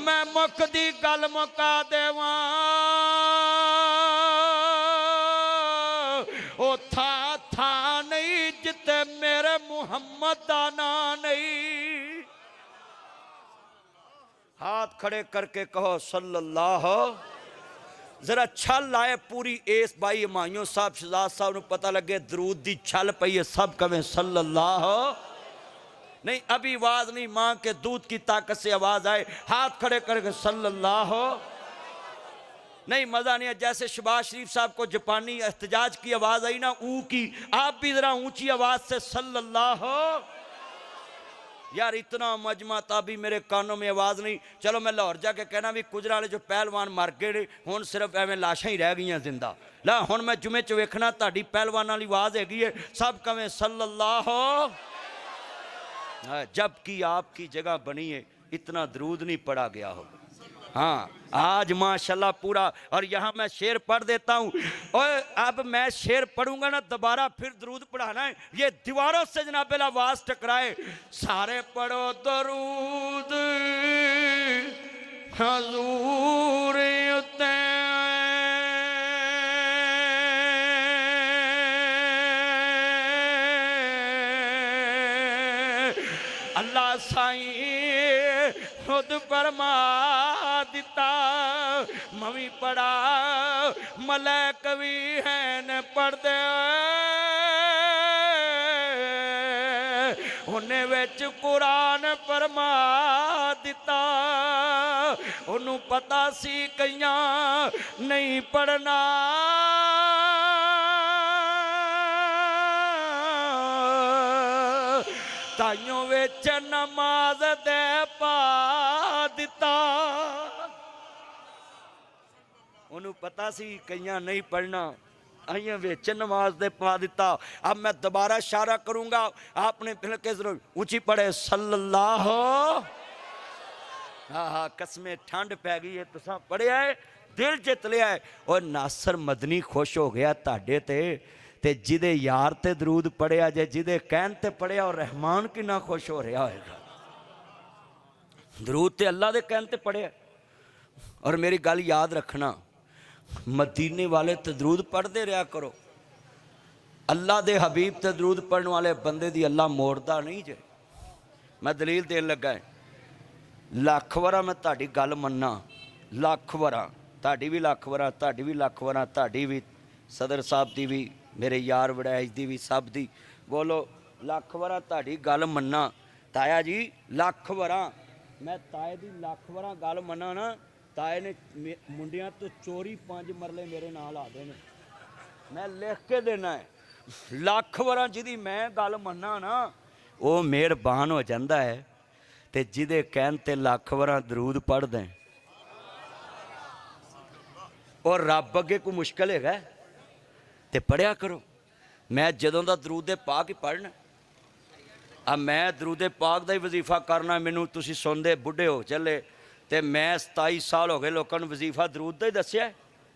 मैं मुकदी गल मुका देवां ओ था नहीं जिते मेरे मुहम्मद दा नाम नहीं। हाथ खड़े करके कहो सल्लल्लाहु। जरा छल आए पूरी इस भाई हमायूं साहब शहजाद साहब को पता लगे दरूद दी छल पई है, सब कहें सल्लल्लाहु। नहीं अभी आवाज नहीं, मां के दूध की ताकत से आवाज आए, हाथ खड़े करके सल्लल्लाहु। नहीं मजा नहीं है, जैसे शहबाज शरीफ साहब को जापानी एहतजाज की आवाज आई ना ऊ की, आप भी जरा ऊंची आवाज से सल्लल्लाहु। यार इतना मजमा ताबी मेरे कानों में आवाज़ नहीं। चलो मैं लाहौर जाके कहना भी गुजरा वाले जो पहलवान मर गए हुण सिर्फ एवं लाशां ही रह गई जिंदा। ला हुण मैं जुमे च वेखना ताड़ी पहलवानां वाली आवाज़ हैगी है, सब कवें सल्लल्लाहु। जबकि आपकी जगह बनी है, इतना दरूद नहीं पढ़ा गया हो। हाँ आज माशाल्लाह पूरा। और यहाँ मैं शेर पढ़ देता हूँ, और अब मैं शेर पढ़ूंगा ना दोबारा फिर दरूद पढ़ाना है, ये दीवारों से जनाबेला आवाज टकराए। सारे पढ़ो दरूद हजूर उते, अल्लाह साईं खुद फरमा दिता, मवी पढ़ा मलैक भी हैं न पढ़दे, उन्हें विच कुरान फरमा दिता, उन्हों पता सी कईयां नहीं पढ़ना, ताइयों विच नमाज दे पा दिता, उन्होंने पता सी कईयां नहीं पढ़ना, आइए विच नमाज दे पा दिता। अब मैं दोबारा इशारा करूंगा, आपने फिर के जरूर ऊंची पढ़े सल्लल्लाहु।
हाँ हाँ कसमें ठंड पै गई है तुसा पढ़िया है दिल जित लिया है और नासर मदनी खुश हो गया ताडे ते जिदे यार ते दरूद पढ़िया जे जिदे कहन ते पढ़िया और रहमान किन्ना खुश हो रहा होएगा दरूद ते अल्लाह दे कहन ते पढ़िया और मेरी गल याद रखना मदीने वाले ते दरूद पढ़ते रहा करो अल्लाह दे हबीब ते दरूद पढ़ने वाले बंदे दी अल्लाह मोड़दा नहीं जे मैं दलील देन लगा है लख वारा मैं ताड़ी गल मन्ना लख वारा ताड़ी भी लख वारा ताड़ी भी लख वारा ताड़ी भी सदर साहब दी भी मेरे यार वड़ैज दी भी सब दी बोलो लख वारा ताड़ी गल मन्ना ताया जी लख वारा मैं ताए दी लख वारा गल मन्ना ना ताए ने मुंडियां तो चोरी 5 मरले मेरे नाल आ देने मैं लिख के देना है लख वारा जिहदी मैं गल मन्ना ना वो मेहरबान हो जाता है ते जिदे कहन ते लख वारा दरूद पढ़ दें और रब अगे कोई मुश्किल है ते पढ़िया करो मैं जदों दा दरूद पाक ही पढ़ना आ मैं दरूद पाक दा ही वजीफा करना मैनू तुसीं सुनदे बुढ़े हो चले ते मैं 27 साल हो गए लोगों को वजीफा दरूद दा ही दस्सिया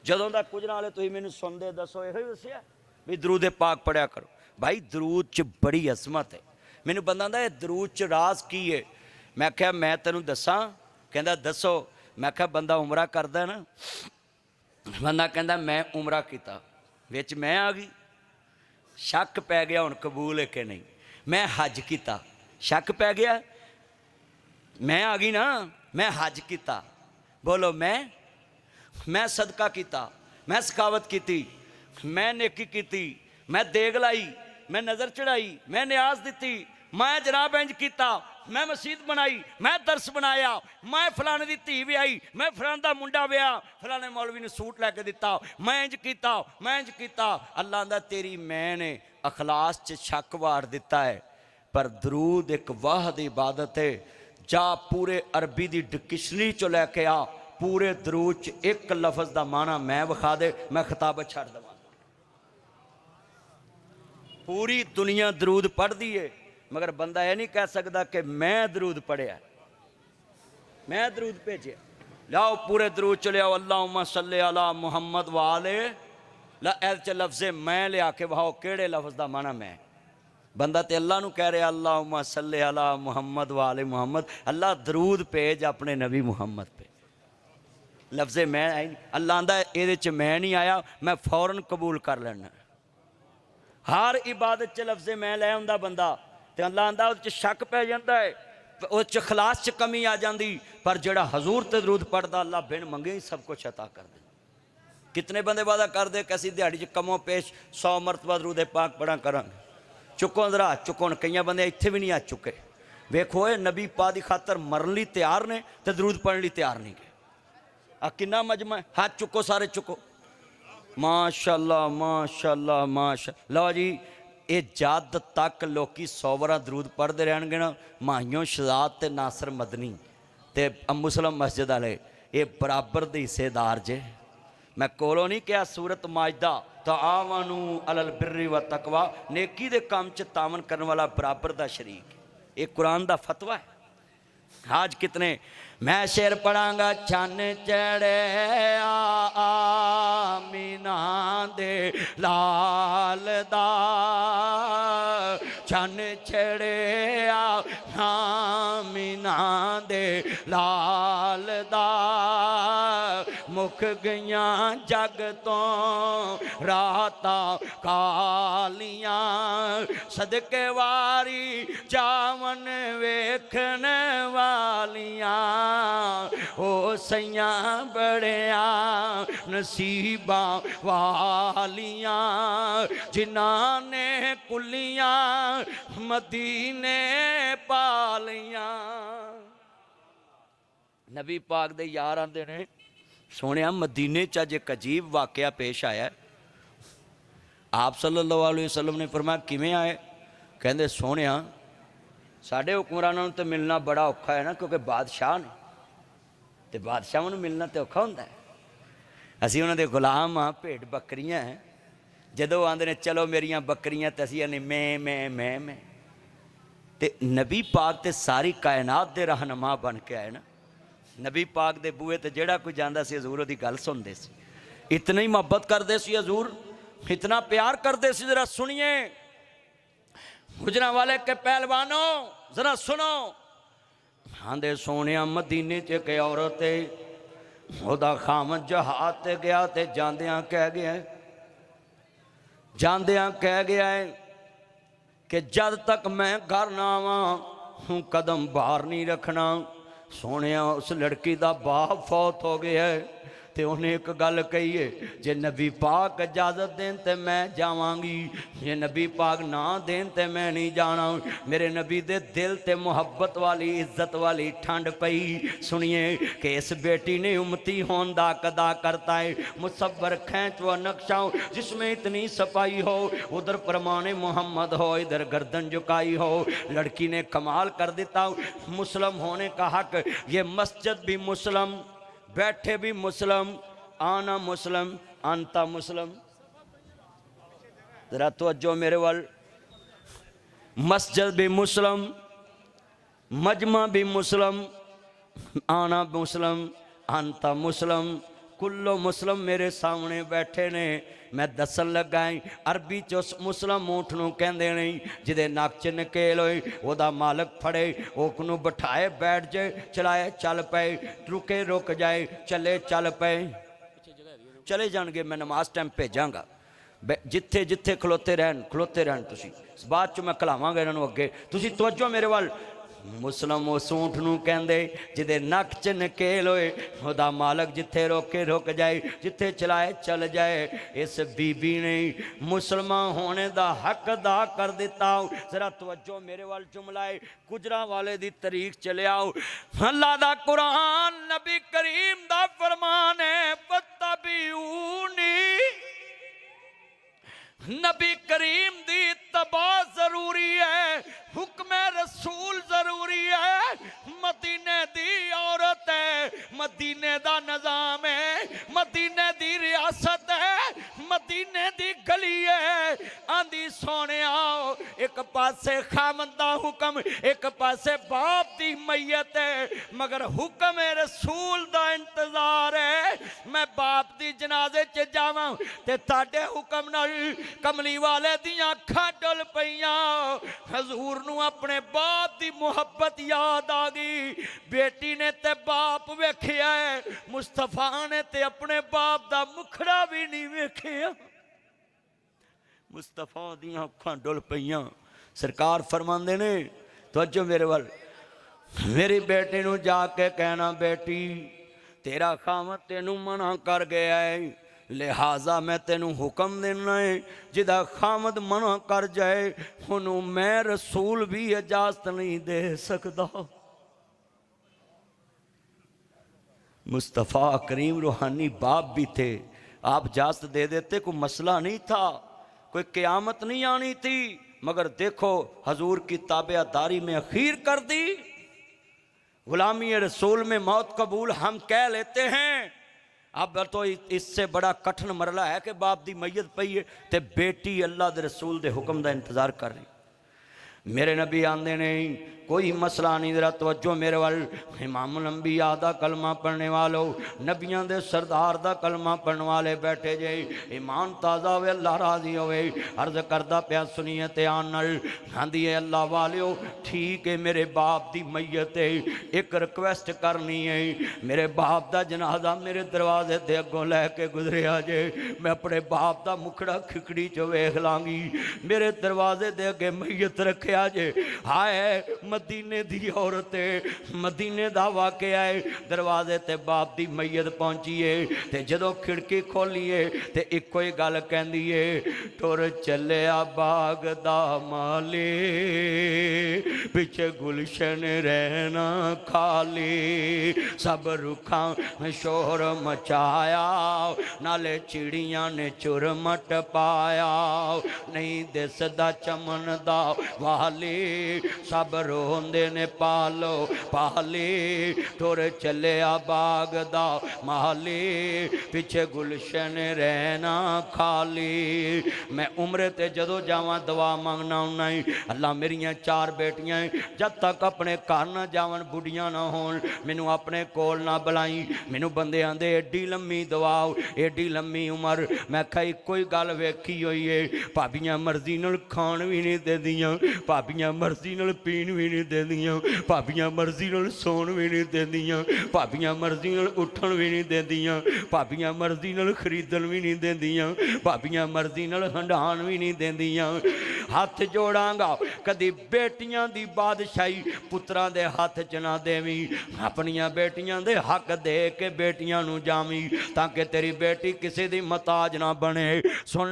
जदों दा कुछ नाले तुसीं मैनू सुनदे दसो इहो ही दस्सिया भी दरूद पाक पढ़िया करो भाई दरूद च बड़ी अजमत है मैनू बंदा आंदा ये दरूद च राज की है मैं क्या मैं तेनू दसां कहंदा दसो मैं क्या बंदा उमरा करदा ना बंदा कहंदा मैं उमरा कीता विच मैं आ गई शक पै गया हुण कबूल है कि नहीं मैं हज किया शक पै गया मैं आ गई ना मैं हज किया बोलो मैं सदका किया मैं सखावत की मैं नेकी की मैं देग लाई मैं नज़र चढ़ाई मैं न्याज दी मैं जनाब इंज किया मैं मसीत बनाई मैं दरस बनाया मैं फलाने की धी व्याई मैं फलाने का मुंडा व्या फलाने मौलवी ने सूट लैके दिता मैं इंज किया अल्लाह आंदा तेरी मैं ने अखलास च शक वार दिता है पर दरूद एक वाहद इबादत है जा पूरे अरबी की डिक्शनरी चो लैके आ पूरे दरूद च एक लफज का माना मैं विखा दे मैं खिताब छड़ देवां पूरी दुनिया दरूद पढ़ती है मगर बंदा यह नहीं कह सकता कि मैं दरूद पढ़िया मैं दरूद भेजिया लाओ पूरे दरूद च लियाओ अल्लाहुम्मा सल्ले अला मुहम्मद वाले च लफ्ज़े मैं लिया के वहाओ केड़े लफ्ज़ का माना मैं बंदा तो अल्लाह नू कह रहा अल्लाहुम्मा सल्ले अला मुहम्मद वाले मुहम्मद अल्लाह दरूद भेज अपने नबी मुहम्मद पे लफ्ज़े मैं आई अल्लाह आंदा ये च मैं नहीं आया मैं फौरन कबूल कर लेना हर इबादत च लफ्ज़े मैं लै आंदा बंदा तो अल्लाह आंदा उस शक पै जाता है उस खलास च कमी आ जाती पर जड़ा हजूर ते दरूद पढ़ता अल्लाह बिन मंगे ही सब कुछ अता कर दे कितने बंदे वादा कर दे कैसी दिहाड़ी च कमों पेश 100 मरतबा दरूद पाक पढ़ा करा चुको जरा चुको कई बंदे इत्थे भी नहीं आ चुके वेखो ये नबी पा की खातर मरन ली तैयार ने तो दरूद पढ़ने ली तैयार नहीं गए आ किन्ना मजमा हाथ चुको सारे चुको माशाअल्लाह माशाअल्लाह माशा लो जी ये जद तक लोग 100 वारा दरूद पढ़ते रहनगे ना माहियों शहजाद ते नासर मदनी ते मुस्लिम मस्जिद वाले ये बराबर दे हिस्सेदार जे मैं कोलों नहीं कहा सूरत माजदा तो आवानू अलल बिर्री व तकवा नेकी दे काम च तावन करने वाला बराबर दा शरीक ये कुरान दा फतवा है आज कितने मैं शेर पढ़ांगा चन चढ़े आमीना दे लाल दा चन चढ़े आमीना दे लाल दा मुख गईयां जग तो राता कालियां सदके वारी जावन वेखन वालियां ओ सैया बड़िया नसीबा वालियां जिन्हां ने कुलियां मदीने पालियां नबी पाक दे यार आंदे ने सोने मदीने च अज एक अजीब वाकया पेश आया आप सल्लल्लाहु अलैहि वसल्लम ने फरमाया किवें आए कहंदे सोने साढ़े हुक्मरानां तो मिलना बड़ा औखा है ना क्योंकि बादशाह ने तो बादशाह को मिलना तो औखा होंदा है असीं उन्हां दे गुलाम हाँ भेड़ बकरियां हैं जदों आंदे ने चलो मेरियां बकरियां तो असीं आने मैं ते नबी पाक ते सारी कायनात दे रहनुमा बन के आए ना नबी पाक दे बूहे ते जेड़ा कोई जांदा सी हजूर दी गल सुनदे सी। इतनी मोहब्बत करते सी हजूर, इतना प्यार करते सी। जरा सुनिए गुजरा वाले के पहलवानों, जरा सुनो। आंदे सोने मदीने च एक औरत है, ओदा खामद जहाज ते गया ते जांदियां कह गया, जांदियां कह गया है कि जद तक मैं घर ना आवां हूँ कदम बाहर नहीं रखना। सोने उस लड़की दा बाप फौत हो गया है ते उन्हें एक गल कही है, जे नबी पाक इजाजत देन ते मैं जावांगी, जे नबी पाक ना देन ते मैं नहीं जाना। मेरे नबी दे दिल ते मुहब्बत वाली इज्जत वाली ठंड पई। सुनिए कि इस बेटी ने उम्मती होने दा कदा करता है। मुसव्वर खैंच व नक्शा जिसमें इतनी सफाई हो, उधर परमाने मोहम्मद हो, इधर गर्दन झुकाई हो। लड़की ने कमाल कर देता। मुस्लिम होने का हक, ये मस्जिद भी मुस्लिम, बैठे भी मुस्लिम, आना मुस्लिम, अंता मुस्लिम। जरा तवज्जो मेरे वाल। मस्जिद भी मुस्लिम, मजमा भी मुस्लिम, आना मुस्लिम, अंता मुस्लिम, कुल्लो मुस्लिम मेरे सामने बैठे ने। मैं दसन लगा अरबी च उस मुस्लिम ऊँट नूं कहंदे ने जिहदे नक च नकेल होए, ओदा मालक फड़े, ओकनूं बिठाए बैठ जाए, चलाए चल पे, रुके रुक जाए, चले चल पे। चले जाणगे, मैं नमाज टाइम भेजांगा। जिथे जिथे खलोते रहन तुसीं, बाद च मैं खिलावांगा इन्हां नूं अगे। तुसीं तवज्जो मेरे वाल। मुस्लिम उस ऊँट नूं कहंदे जिहदे नक च नकेल होए, ओदा मालक जिथे रोके रुक जाए, जिथे चलाए चल जाए। इस बीबी ने मुसलमान होने दा हक अदा कर दिता। जरा तवज्जो मेरे वाल। जुमला है गुजरा वाले दी तारीख चले आओ। अल्लाह दा कुरान, नबी करीम दा फरमान है, फत्तबिऊनी। नबी करीम दी इत्तबा जरूरी है, हुक्म रसूल जरूरी है। मदीने दी औरत है, मदीने दा निजाम है, मदीने दी रियासत है, मदीने दी गली है। आंदी सोने आओ, एक पासे खामद दा हुक्म, एक पासे बाप दी मैयत है, मगर हुक्म रसूल दा इंतजार है। मैं बाप दी जनाजे च जावां ते ताडे हुक्म नाल कमली वाले दियां अखां डुल पईयां। हजूर नूं अपने बाप दी मुहब्बत याद आ गई। बेटी ने ते बाप वेखिया है, मुस्तफा ने ते अपने बाप दा मुखड़ा भी नहीं वेखिया। मुस्तफा दियां अखां डुल पईयां। सरकार फरमांदे ने, तवज्जो मेरे वाल, मेरी बेटी नूं जाके कहना, बेटी तेरा खामद तेनू मना कर गया है, लिहाजा मैं तेनू हुक्म देना है, जिदा खामद मना कर जाए उन्हों मैं रसूल भी इजाजत नहीं दे सकता। मुस्तफ़ा करीम रूहानी बाप भी थे, आप इजाजत दे देते, कोई मसला नहीं था, कोई क़यामत नहीं आनी थी। मगर देखो हजूर की ताबेदारी में अखीर कर दी। गुलामी रसूल में मौत कबूल हम कह लेते हैं। अब तो इससे बड़ा कठिन मरला है कि बाप दी मैयत पई है ते बेटी अल्लाह दे रसूल दे हुक्म दा इंतजार कर रही। मेरे नबी आंदे नहीं, कोई मसला नहीं। जरा तवज्जो मेरे वाल। इमाम अंबिया दा कलमा पढ़ने वालों, नबियां दे सरदार दा कलमा पढ़ने वाले बैठे जे, ईमान ताज़ा होवे, अल्लाह राजी होवे। अर्ज करदा पिया सुनिए ध्यान नाल। आंदी है अल्लाह वालियो, ठीक है मेरे बाप दी मैयत है, एक रिक्वेस्ट करनी है, मेरे बाप दा जनाजा मेरे दरवाजे ते अगों लैके गुजरिया जे, मैं अपने बाप दा मुखड़ा खिकड़ी च वेख लांगी, मेरे दरवाजे दे अगे मैयत रखिया जे। हाय मदीने दी औरत है, मदीने दा वाकया है। दरवाजे ते बाप दी मैयत पहुंची है ते जदों खिड़की खोली है ते इको ही गल कहंदी है, टुर चलिया बाग दा माले, पिछे गुलशन रहना खाली, सब रुखां शोर मचाया, नाले चिड़ियां ने चुरमट पाया, नहीं दिसदा चमन दा वाली, सब रोंदे ने पालो पाली, टुर चलिया बाग दा माली, पिछे गुलशन रहना खाली। मैं उम्रे ते जदों जावां दुआ मंगना उन्ना ही, अल्लाह मेरियां 4 बेटियां
जब तक अपने घर ना जावन बुढ़ियां ना होन मैनू अपने कोल ना बुलाई मैनू बंदे आंदे एडी लम्मी दवाओ एडी लम्मी उम्र मैं कहा इक्को ही गल वेखी हुई है भाबियां मर्जी नाल खाण भी नहीं देंदियां भाबियां मर्जी नाल पीण भी नहीं देंदियां भाबियां मर्जी नाल सौण भी नहीं देंदियां भाबियां मर्जी नाल उठण भी नहीं देंदियां भाबियां मर्जी नाल खरीदण भी नहीं देंदियां भाबियां मर्जी नाल हंडाण भी नहीं देंदियां हथ जोड़ांगा कदी बेटियां दी बादशाही पुत्रां दे हथ च ना देवी अपनियां बेटियां दे हक दे के बेटियां नू जामी ताकि तेरी बेटी किसी दी मताज ना बने सुन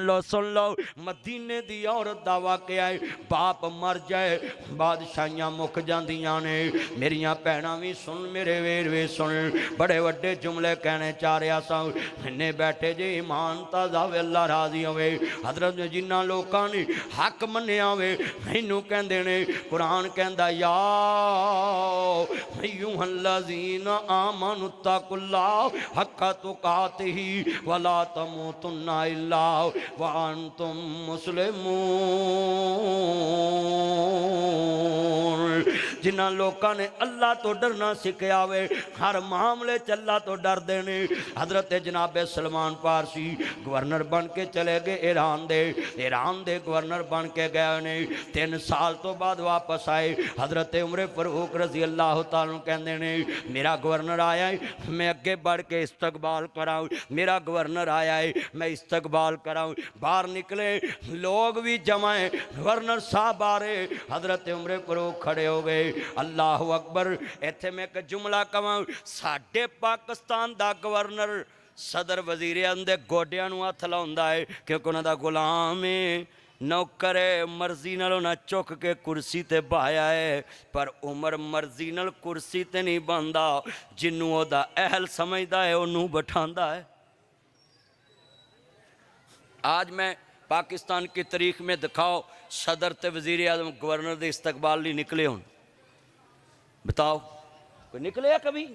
लो मदीने दी औरत दा वाकया है बाप मर जाए बादशाहियां मुक जांदियां ने मेरियां भैणां भी सुन मेरे वीर वे सुन बड़े वड्डे जुमले कहने चाह रहा सा इन्ने बैठे जे ईमान ताज़ा वे अल्लाह राजी होवे हजरत जिन्ना लोकां ने हक मन्निया वे मैनू कहंदे ने कुरान कहंदा या अय्युहल्लज़ीना आमनु तकुल्लाह हक्का तुकातिही वला तमूतुन्ना इल्ला व अंतुम मुस्लिमून जिन्हां लोकां ने अल्लाह तो डरना सीखिया वे हर मामले च अल्लाह तो डरदे ने हजरत जनाबे सलमान फारसी गवर्नर बन के चले गए ईरान दे गवर्नर बन के गए ने 3 साल तो बाद वापस आए हजरत उमर फारूक रजी अल्लाह तआला कहंदे ने मेरा गवर्नर आया है मैं अगे बढ़ के इस्तकबाल कराऊं मेरा गवर्नर आया है मैं इस्तकबाल कराऊं बाहर निकले लोग भी जमा है गवर्नर साहब आ रहे हजरत उमर फारूक खड़े हो गए अल्लाह अकबर इत्थे मैं एक जुमला कवां साडे पाकिस्तान दा गवर्नर सदर वजीर आंदे गोडियां नूं हथ लाउंदा है क्योंकि उन्हां दा गुलाम है नौकर है मर्जी नाल उन्हां चुक के कुर्सी ते बहाया है पर उमर मर्जी नाल कुर्सी ते नहीं बहंदा जिन्नू ओदा अहल समझदा है उन्नू बिठांदा है। आज मैं पाकिस्तान की तारीख में दिखाओ सदर ते वजीर आजम गवर्नर दे इस्तकबाल नहीं निकले हों बताओ कोई निकले कभी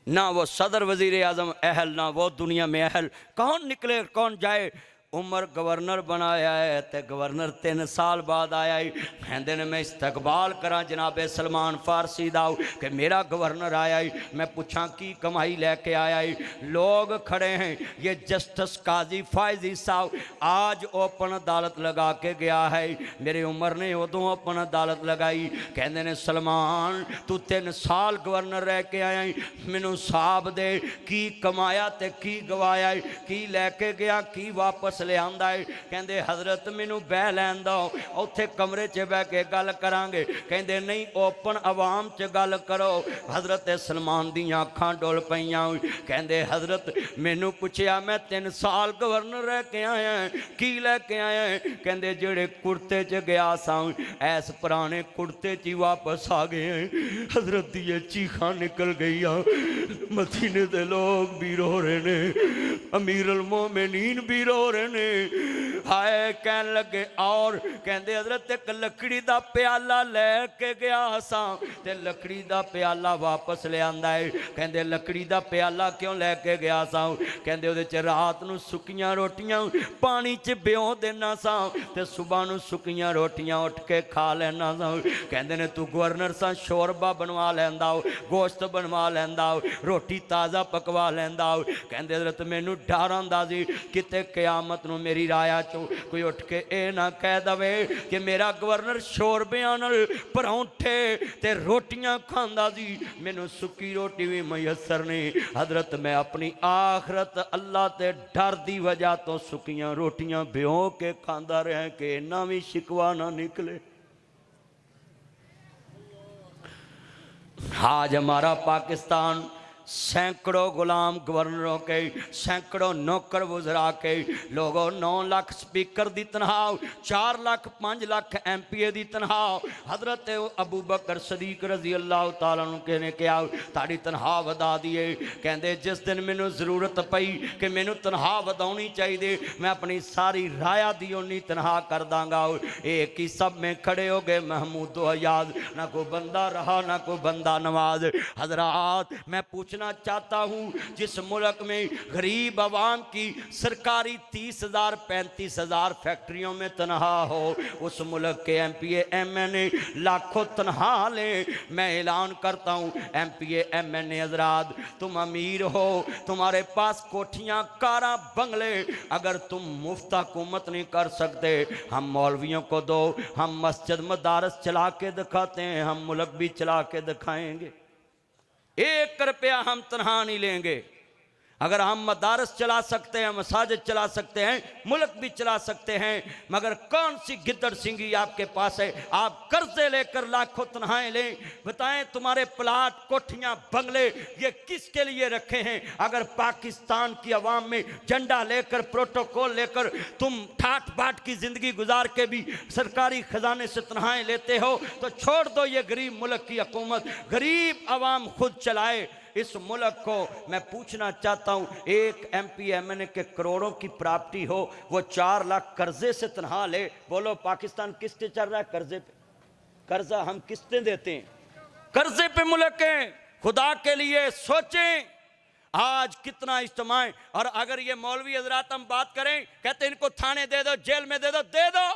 ना वो सदर वजीर आजम अहल ना वो दुनिया में अहल कौन निकले कौन जाए उमर गवर्नर बनाया है तो गवर्नर 3 साल बाद आया है कहते ने मैं इस्तकबाल करा जनाबे सलमान फारसी दा कि मेरा गवर्नर आया है मैं पूछा की कमाई लेके आया है लोग खड़े हैं ये जस्टिस काजी फायजी साहब आज ओपन अदालत लगा के गया है मेरे उमर ने उदों ओपन अदालत लगाई कहते ने सलमान तू 3 साल गवर्नर रह के आया है मैनू साहब दे की कमाया ते की गवाया है की लैके गया की वापस ले आंदा है कहंदे हजरत मैनू बह लैन दो उत्थे कमरे च बह के गल करांगे कहंदे नहीं ओपन आवाम च गल करो हजरत सलमान दी अखां डुल पईयां कहंदे हजरत मैनू पुछया मैं 3 साल गवर्नर रह के आया की लैके आया कहंदे जेड़े कुर्ते च गया सा ऐस पुराने कुर्ते च ही वापस आ गए हजरत दी चीखां निकल गई मदीने दे लोग भी रो रहे ने अमीर अल मोमिनीन भी रो रहे ने हाय कहन लगे और कहंदे हजरत एक लकड़ी दा प्याला लेके गया सा ते लकड़ी दा प्याला वापस ले आंदा है कहंदे लकड़ी दा प्याला क्यों लेके गया सा कहंदे उहदे च रात नूं सुक्कियां रोटियां पानी च भिओ देना सा ते सुबह नूं सुक्कियां रोटियां उठ के खा लेना सा कहंदे ने तू गवर्नर सा शोरबा बनवा लैंदा गोश्त बनवा लैंदा रोटी ताज़ा पकवा लैंदा कहंदे हजरत मैनू डर आंदा सी किते क़यामत नूं मेरी राया चो कोई उठ के ए ना कह दवे कि मेरा गवर्नर शोरबियां नाल परौंठे ते रोटियां खांदा सी मैनू सुक्की रोटी भी मैसर नहीं हजरत मैं अपनी आखरत अल्लाह ते डर दी वजह तो सुक्कियां रोटियां भिओ के खांदा रहा कि इन्ना भी शिकवा ना निकले। आज हमारा पाकिस्तान सैकड़ों गुलाम गवर्नरों के सैकड़ों नौकर वज़रा के लोगों 9 लाख स्पीकर की तनख्वाह 4 लाख 5 लाख MPA की तनख्वाह हजरत अबू बकर सदीक रजी अल्लाह तआला अन्हु ने कहा ताड़ी तनख्वाह वधा दिए कहते जिस दिन मैनू जरूरत पई कि मैनू तनख्वाह वधाउणी चाहिए मैं अपनी सारी राया दी उन्नी तनख्वाह कर दांगा एक ही सब में खड़े हो गए महमूद आयाद ना कोई बंदा रहा ना कोई बंदा नवाज हजरात मैं पूछना पूछना चाहता हूँ, जिस मुल्क में गरीब आवाम की सरकारी 30,000 35,000 फैक्ट्रियों में तनख्वाह हो, उस मुल्क के MPA MNA लाखों तनख्वाह लें। मैं ऐलान करता हूँ MPA MNA हजरात, तुम अमीर हो, तुम्हारे पास कोठियाँ कारा बंगले, अगर तुम मुफ्त हुकूमत नहीं कर सकते, हम मौलवियों को दो, हम मस्जिद मदारस चला के दिखाते हैं, हम मुल्क भी चला के दिखाएंगे। 1 रुपया हम तनख्वाह नहीं लेंगे। अगर हम मदारस चला सकते हैं, मसाजिद चला सकते हैं, मुल्क भी चला सकते हैं, मगर कौन सी गिद्दड़ सिंगी आपके पास है? आप कर्जे लेकर लाखों तनख्वाहें लें। बताएं तुम्हारे प्लाट, कोठियां, बंगले ये किसके लिए रखे हैं? अगर पाकिस्तान की आवाम में झंडा लेकर, प्रोटोकॉल लेकर तुम ठाट बाट की जिंदगी गुजार के भी सरकारी खजाने से तनख्वाहें लेते हो, तो छोड़ दो ये गरीब मुल्क की हुकूमत, गरीब आवाम खुद चलाए इस मुल्क को। मैं पूछना चाहता हूँ, एक MPA MNA के करोड़ों की प्रॉपर्टी हो, वो 4 लाख कर्जे से तनख्वाह ले। बोलो पाकिस्तान किस्ते चल रहा है? कर्जे पे कर्जा हम किस्तें देते हैं, कर्जे पे मुल्क है। खुदा के लिए सोचें, आज कितना इज्तिमा है। और अगर ये मौलवी हजरात हम बात करें, कहते हैं इनको थाने दे दो, जेल में दे दो, दे दो,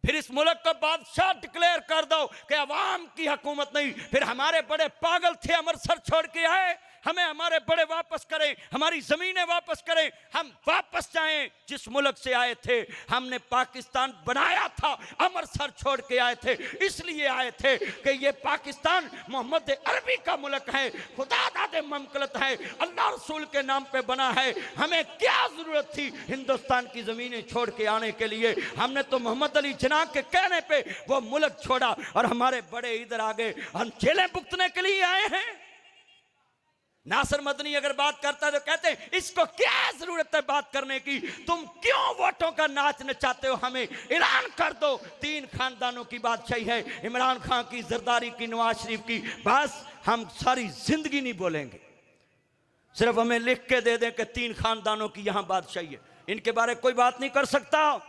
फिर इस मुल्क को बादशाह डिक्लेयर कर दो कि अवाम की हुकूमत नहीं। फिर हमारे बड़े पागल थे, अमृतसर छोड़ के आए, हमें हमारे बड़े वापस करें, हमारी ज़मीनें वापस करें, हम वापस जाएं जिस मुल्क से आए थे। हमने पाकिस्तान बनाया था, अमृतसर छोड़ के आए थे, इसलिए आए थे कि ये पाकिस्तान मोहम्मद अरबी का मुल्क है, खुदा दादे ममलकत है, अल्लाह रसूल के नाम पे बना है। हमें क्या ज़रूरत थी हिंदुस्तान की ज़मीनें छोड़ के आने के लिए? हमने तो मोहम्मद अली जिन्ना के कहने पे वो मुल्क छोड़ा, और हमारे बड़े इधर आ गए, हम जेलें भुगतने के लिए आए हैं। नासिर मदनी अगर बात करता है तो कहते हैं इसको क्या जरूरत है बात करने की, तुम क्यों वोटों का नाच नचाते हो? हमें ऐलान कर दो, 3 खानदानों की बादशाही है, इमरान खान की, जरदारी की, नवाज शरीफ की, बस हम सारी जिंदगी नहीं बोलेंगे। सिर्फ हमें लिख के दे दें कि 3 खानदानों की यहां बादशाही है, इनके बारे कोई बात नहीं कर सकता,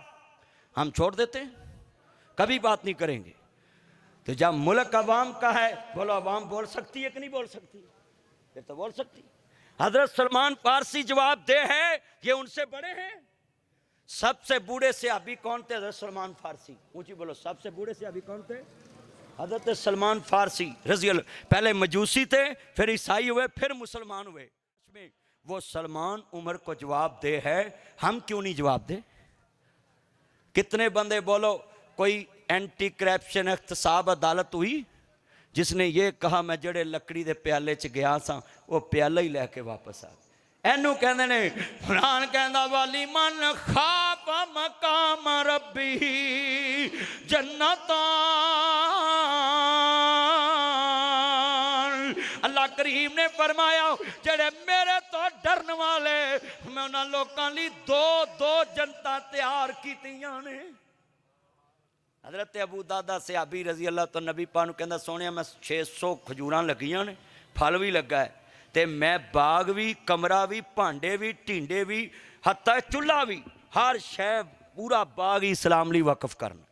हम छोड़ देते हैं, कभी बात नहीं करेंगे। तो जब मुल्क अवाम का है, बोलो अवाम बोल सकती है कि नहीं बोल सकती? ये तो बोल सकती। हजरत सलमान फारसी जवाब दे है, ये उनसे बड़े हैं। सबसे बूढ़े सहाबी कौन थे? हजरत सलमान फारसी। ऊंची बोलो, सबसे बूढ़े सहाबी कौन थे? हजरत सलमान फारसी रज़ी अल्लाह। पहले मजूसी थे, फिर ईसाई हुए, फिर मुसलमान हुए। वो सलमान उमर को जवाब दे है, हम क्यों नहीं जवाब दे? कितने बंदे बोलो कोई एंटी करप्शन एहतसाब अदालत हुई जिसने ये कहा मैं जड़े लकड़ी दे प्याले च गया सा वो प्याला ही लैके वापस आ गया। एनू कहते ने फलान कहंदा वाली मन खाप मकाम रब्बी जन्नतां, अल्लाह करीम ने फरमाया जड़े मेरे तो डरन वाले मैं उन्हां लोकां लई 2 जन्नतां तैयार कीतियां ने। हजरत अबू दादा सहाबी रजी अल्लाह तो नबी पाक नूं कहंदा सोहणिया मैं 600 खजूरां लगियां ने, फल भी लगा है, ते मैं बाग भी, कमरा भी, भांडे भी, ढींडे भी, हत्ता चुल्हा भी, हर शै पूरा बाग ही इस्लाम लई वक्फ करना।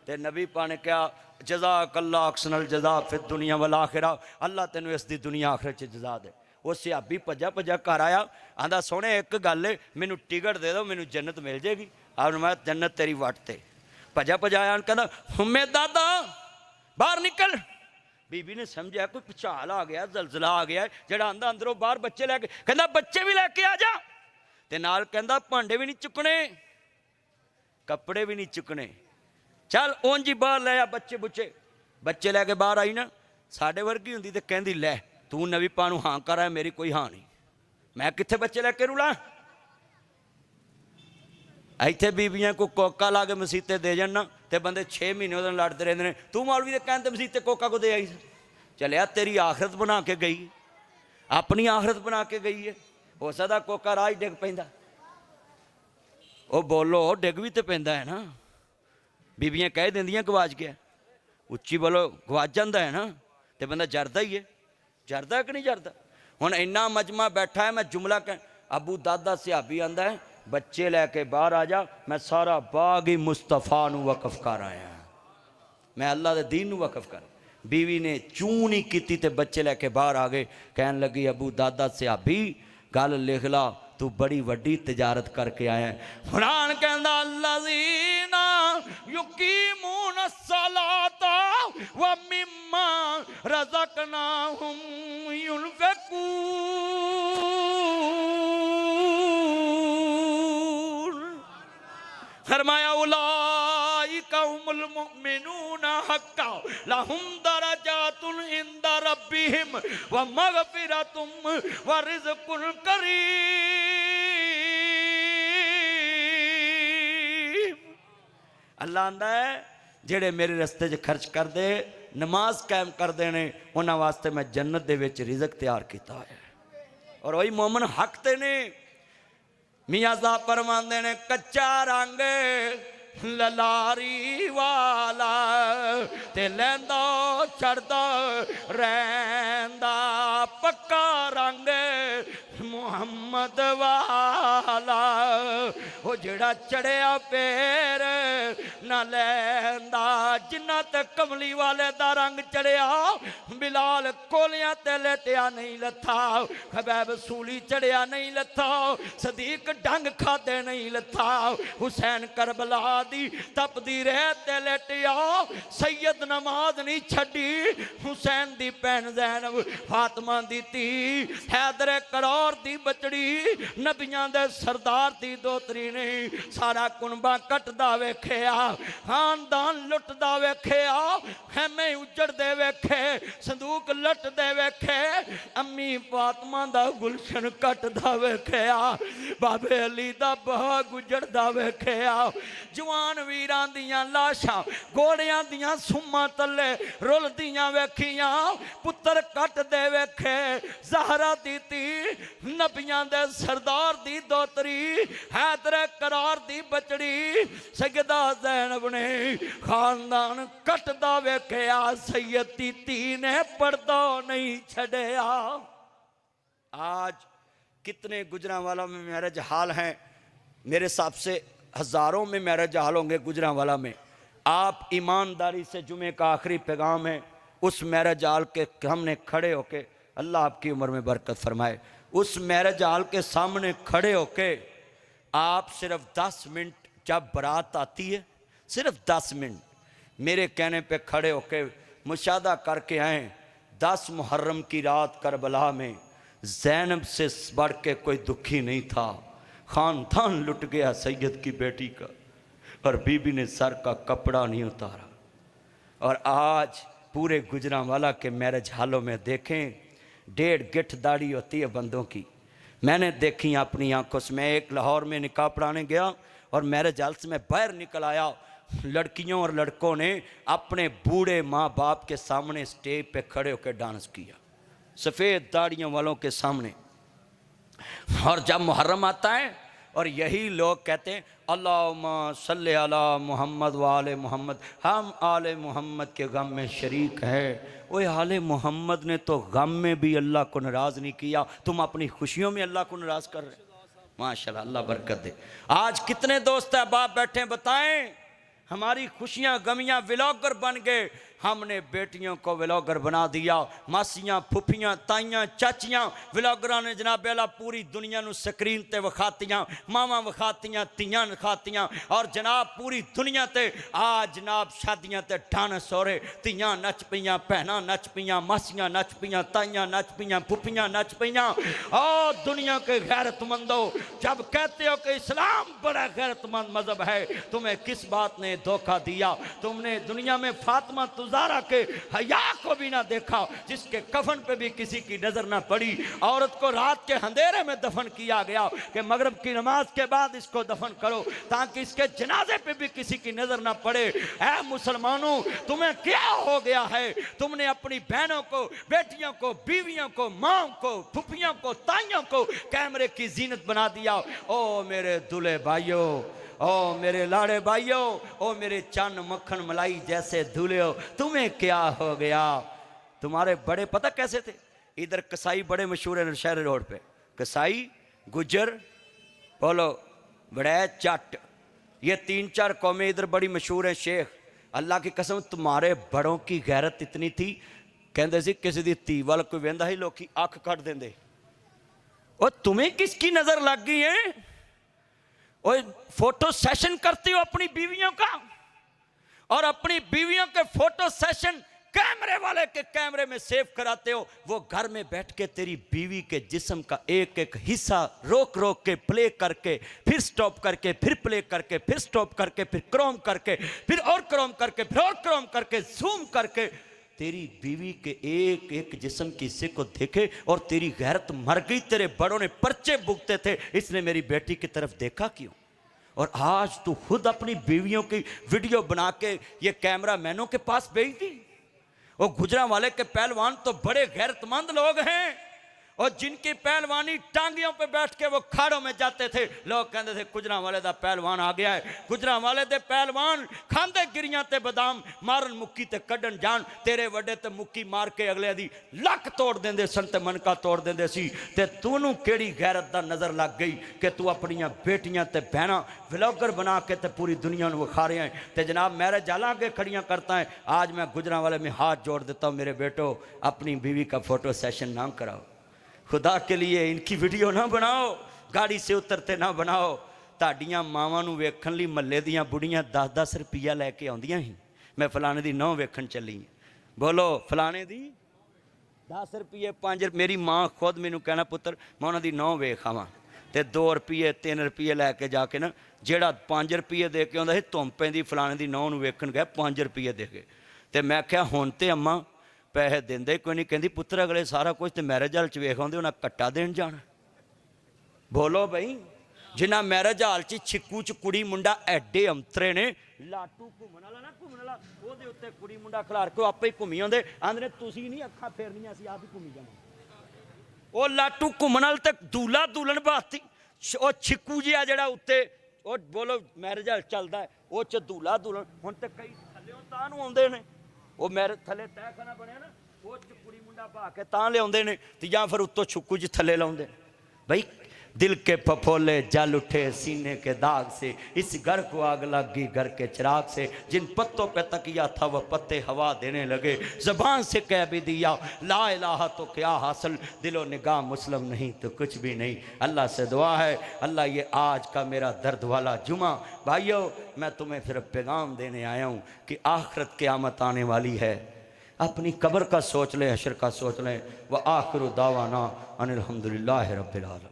ते नबी पाक ने कहा जज़ाकल्लाह अहसनल जज़ा फिद दुनिया वल आखिरा, अल्लाह तेनू इस दी दुनिया आखिरत च जज़ा दे। वो सहाबी भजा भजा घर आया, आंदा सोहणे एक गल है, मैनू टिकट दे दो, मैनू जन्नत मिल जाएगी। और मैं जन्नत तेरी वट ते भजा भजाया, कहना हुम्मे दादा बाहर निकल। बीबी ने समझा कोई भुचाल आ गया, जलजला आ गया, जड़ा आंदा अंदरों बाहर बच्चे लैके, कहना बच्चे भी लैके आ जा, ते नाल कहंदा भांडे भी नहीं चुकने, कपड़े भी नहीं चुकने, चल उंज ही बाहर ले आ बच्चे बुच्चे। बच्चे लैके बाहर आई ना, साडे वर्गी हुंदी ते कहंदी लै तू नबी पा नूं हां कर, मेरी कोई हां नहीं, मैं कित्थे बच्चे लैके रुला। इत्थे बीबियां को कोका ला के मसीते दे जाना, तो बंदे 6 महीने उहदे नाल लड़ते रहंदे ने, तू मौलवी दे कहण ते मसीते कोका को दे आई। चलिया तेरी आखरत बना के गई, अपनी आखरत बना के गई है, हो सकदा कोका राह डिग पैंदा। ओ बोलो डिग भी तो पैंदा है ना, बीबियां कह दिंदियां गवाच गया, उच्ची बोलो गवाच जाता है ना, तो बंदा जरदा ही है, जरदा कि नहीं जरदा। हुण इन्ना मजमा बैठा है, मैं जुमला कह, अबू दादा सहाबी आंदा है बच्चे लैके बाहर आ जा, मैं सारा बाग ही मुस्तफा नूं वकफ कर आया, मैं अल्लाह दे दीन नूं वकफ कर। बीवी ने चूं नहीं की ते बच्चे लैके बाहर आ गए। कहन लगी अबू दादा सियाबी गल लिख ला, तू बड़ी वड्डी तिजारत करके आया है। कुरान कहंदा अल्लज़ीना युकीमून सलाता व मिम्मा रज़क़नाहुम युनफ़िकून। फरमाया उलाइका हुमुल मुमिनून हक्का लहुम दरजातुन इंदा रब्बिहिम व मगफिरतुम व रिज़्कुन करीम। अल्लाह आंदा है जेड़े मेरे रस्ते च खर्च कर दे, नमाज कायम कर देने, उन्हां वास्ते मैं जन्नत दे विच रिज़क तैयार कीता है। और वही मोमन हक ते ने। मियाँ साहब फरमांदे ने कच्चा रंग ललारी वाला ते लैंदा चढ़दा रैंदा, पक्का रंग मुहम्मद वाला। वो जेड़ा चढ़िया पैर न लैंदा, जिन्ना ते कमली वाले दा रंग चढ़िया। बिलाल कोलियां ते लेटिया नहीं लथा, हबैब सूली चढ़िया नहीं लथा, सदीक डंग खादे नहीं लथा। हुसैन करबला दी तपदी रह ते लेटिया, सैयद नमाज नहीं छड़ी। हुसैन दी भैन ज़ैनब फातिमा दी धी, हैदर करौर दी बचड़ी, नबियां दे सरदार दी दोतरी ने सारा कुनबा कटदा वेखिया, खानदान लुटदा वेखिया, खेमे उजड़दे वेखे, संदूक लुटदे वेखे, अम्मी फातिमा दा गुलशन कटदा वेखिया, बाबे अली दा बाग उजड़दा वेखिया। जवान वीरां दियां लाशां घोड़ियां दियां सुम्मां तले रुलदियां वेखियां, पुत्तर कटदे वेखे। ज़हरा दी धी, नबियां दे सरदार दी दोतरी, हैदर करार दी बचड़ी, सैयदा ज़ैनब ने खानदान कटदा वेखिया। सैयद दी धी ने पर्दा नहीं छड़िया। आज कितने गुजरांवाला में मैरिज हाल हैं, मेरे हिसाब से हज़ारों में मैरिज हाल होंगे गुजरांवाला में। आप ईमानदारी से, जुमे का आखिरी पैगाम है, उस मैरिज हाल के सामने खड़े होके, अल्लाह आपकी उम्र में बरकत फरमाए, उस मैरिज हाल के सामने खड़े होके आप सिर्फ 10 मिनट, जब बारात आती है सिर्फ 10 मिनट मेरे कहने पे खड़े होके मुशाहदा करके आए। 10 मुहर्रम की रात करबला में ज़ैनब से बढ़ के कोई दुखी नहीं था। खानदान लुट गया सैयद की बेटी का, और बीबी ने सर का कपड़ा नहीं उतारा। और आज पूरे गुजरांवाला के मैरिज हालों में देखें, 1.5 गिठ दाढ़ी होती है बंदों की। मैंने देखी अपनी आंखों से। मैं एक लाहौर में निकाह पढ़ाने गया और मैरिज हाल से मैं बाहर निकल आया, लड़कियों और लड़कों ने अपने बूढ़े माँ बाप के सामने स्टेज पे खड़े होकर डांस किया, सफ़ेद दाढ़ियों वालों के सामने। और जब मुहर्रम आता है और यही लोग कहते हैं अल्लाहुम्मा सल्ली अला मोहम्मद व आले मोहम्मद, हम आले मोहम्मद के गम में शरीक है। ओए आले मोहम्मद ने तो गम में भी अल्लाह को नाराज़ नहीं किया, तुम अपनी खुशियों में अल्लाह को नाराज़ कर रहे। माशाल्लाह, अल्लाह बरकत दे। आज कितने दोस्त अहबाब बैठे बताएं, हमारी खुशियां गमियां व्लॉगर बन गए। हमने बेटियों को व्लॉगर बना दिया, मासियां फुफियां ताइयां चाचियां व्लॉगरां ने जनाब अल्लाह पूरी दुनिया नू स्क्रीन ते विखातियां, मावां विखातियां, तियां विखातियां, और जनाब पूरी दुनिया ते आज जनाब शादियां ते डांस हो रहे, तियां नच पियां, भैनां नच पियां, मासियां नच पियां, ताइयां नच पियां, फुफियां नच पियां। और दुनिया के गैरतमंदो, जब कहते हो कि इस्लाम बड़ा गैरतमंद मजहब है, तुम्हें किस बात ने धोखा दिया? तुमने दुनिया में फातिमा तुजारा के हया को भी ना देखा, जिसके कफन पे भी किसी की नजर ना पड़ी। औरत को रात के अंधेरे में दफन किया गया कि मगरिब की नमाज के बाद इसको दफन करो, ताकि इसके जनाजे पे भी किसी की नजर ना पड़े। ऐ मुसलमानों, तुम्हें क्या हो गया है? तुमने अपनी बहनों को, बेटियों को, बीवियों को, माँ को, फुफियों को, ताइयों को कैमरे की जीनत बना दिया। ओ मेरे दूल्हे भाइयों, ओ मेरे लाड़े भाइयों, ओ मेरे चन्न मक्खन मलाई जैसे दूल्हे हो, तुम्हें क्या हो गया? तुम्हारे बड़े पता कैसे थे? इधर कसाई बड़े मशहूर है नौशहरे रोड पे, कसाई, गुजर, बोलो बड़े, जट, ये 3-4 कौमें इधर बड़ी मशहूर हैं। शेख
अल्लाह की कसम तुम्हारे बड़ों की गैरत इतनी थी, कहते सी किसी दी धी वाल कोई वेंदा ही लोग अख कट देंदे। और तुम्हें किसकी नजर लग गई है? और फोटो सेशन करते हो अपनी बीवियों का, और अपनी बीवियों के फोटो सेशन कैमरे वाले के कैमरे में सेव कराते हो। वो घर में बैठ के तेरी बीवी के जिस्म का एक एक हिस्सा रोक रोक के प्ले करके, फिर स्टॉप करके, फिर प्ले करके, फिर स्टॉप करके, फिर क्रोम करके, फिर और क्रोम करके, फिर और क्रोम करके, जूम करके तेरी बीवी के एक एक जिस्म के हिस्से को देखे। और तेरी गैरत मर गई। तेरे बड़ों ने पर्चे भुगते थे, इसने मेरी बेटी की तरफ देखा क्यों? और आज तू खुद अपनी बीवियों की वीडियो बना के ये कैमरा मैनों के पास भेज दी। वो गुजरांवाले के पहलवान तो बड़े गैरतमंद लोग हैं, और जिनकी पहलवानी टांगियों पे बैठ के वो खाड़ों में जाते थे। लोग कहते थे गुजरांवाले दा पहलवान आ गया है। गुजरांवाले दे पहलवान खांदे गिरियां ते बादाम, मारन मुक्की ते कड्डन जान। तेरे वड्डे ते मुक्की मार के अगले दी लक तोड़ देंदे सन ते मनका तोड़ देंदे सी। ते तूनू केड़ी गैरत दा नज़र लग गई कि तू अपनियां बेटियां ते बहना व्लॉगर बना के ते पूरी दुनिया नू विखा रहे हैं। ते जनाब मैरिज आला आगे खड़ियां करता है। आज मैं गुजरांवाले में हाथ जोड़ देता हूँ, मेरे बेटो अपनी बीवी का फोटो सेशन ना कराओ, खुदा के लिए इनकी वीडियो ना बनाओ, गाड़ी से उतरते ना बनाओ। ताड़ियां मावां नूं वेखण लई महल्ले दियां बुढ़ियां 10-10 रुपया लैके आउंदियां ही। मैं फलाने दी नौं वेखण चली, बोलो फलाने दी 10 रुपये 5। मेरी माँ खुद मैनू कहना पुत्र मैं उन्हां दी नौं वेख आवां, ते 2 रुपये 3 रुपये लैके जाके ना जेड़ा 5 रुपये दे के आउंदा सी धुंम पैंदी फलाने दी नौं नूं वेखण गया 5 रुपये दे के। ते मैं आख्या हुण ते अम्मा पैसे देंदे कोई नहीं। कहती पुत्र अगले सारा कुछ तो मैरिज हाल च वेख आउंदे, उन्हें कट्टा देन जाना। बोलो बई, जिन्हें मैरिज हाल च छिक्कू च कुड़ी मुंडा एडे अंतरे ने, लाटू घूमन वाला ना घूमन वाला, ओहदे उत्ते कुड़ी मुंडा खलार के आपे ही घूमी आउंदे, आंदे तुसीं नहीं अखां फेरनियां असीं आप ही घूमी जावां। वो लाटू घूमन वाल ते दूल्हा दुल्हन बाती वो छिक्कू जिहा जेड़ा उत्ते वो बोलो मैरिज हाल चलदा है, वो च दूल्हा दुल्हन। हुण ते कई थल्लेओं तां नूं आउंदे ने, वो मैरिज थले तहखाना बनया ना, वो कुड़ी मुंडा पा के तां लियाउंदे ने, ते जां फिर उत्तों छुक्कू जी थले लाउंदे। भाई दिल के फफोले जल उठे सीने के दाग से, इस घर को आग लग गई घर के चिराग से। जिन पत्तों पे तकिया था वह पत्ते हवा देने लगे, ज़बान से कह भी दिया ला इलाहा तो क्या हासिल, दिलो निगाह मुस्लिम नहीं तो कुछ भी नहीं। अल्लाह से दुआ है, अल्लाह ये आज का मेरा दर्द वाला जुमा, भाइयों मैं तुम्हें सिर्फ पैगाम देने आया हूँ कि आखिरत क़यामत आने वाली है। अपनी कब्र का सोच लें, हशर का सोच लें। व आखिरु दावाना अनिल हम्दुलिल्लाहि रब्बिल आलमीन।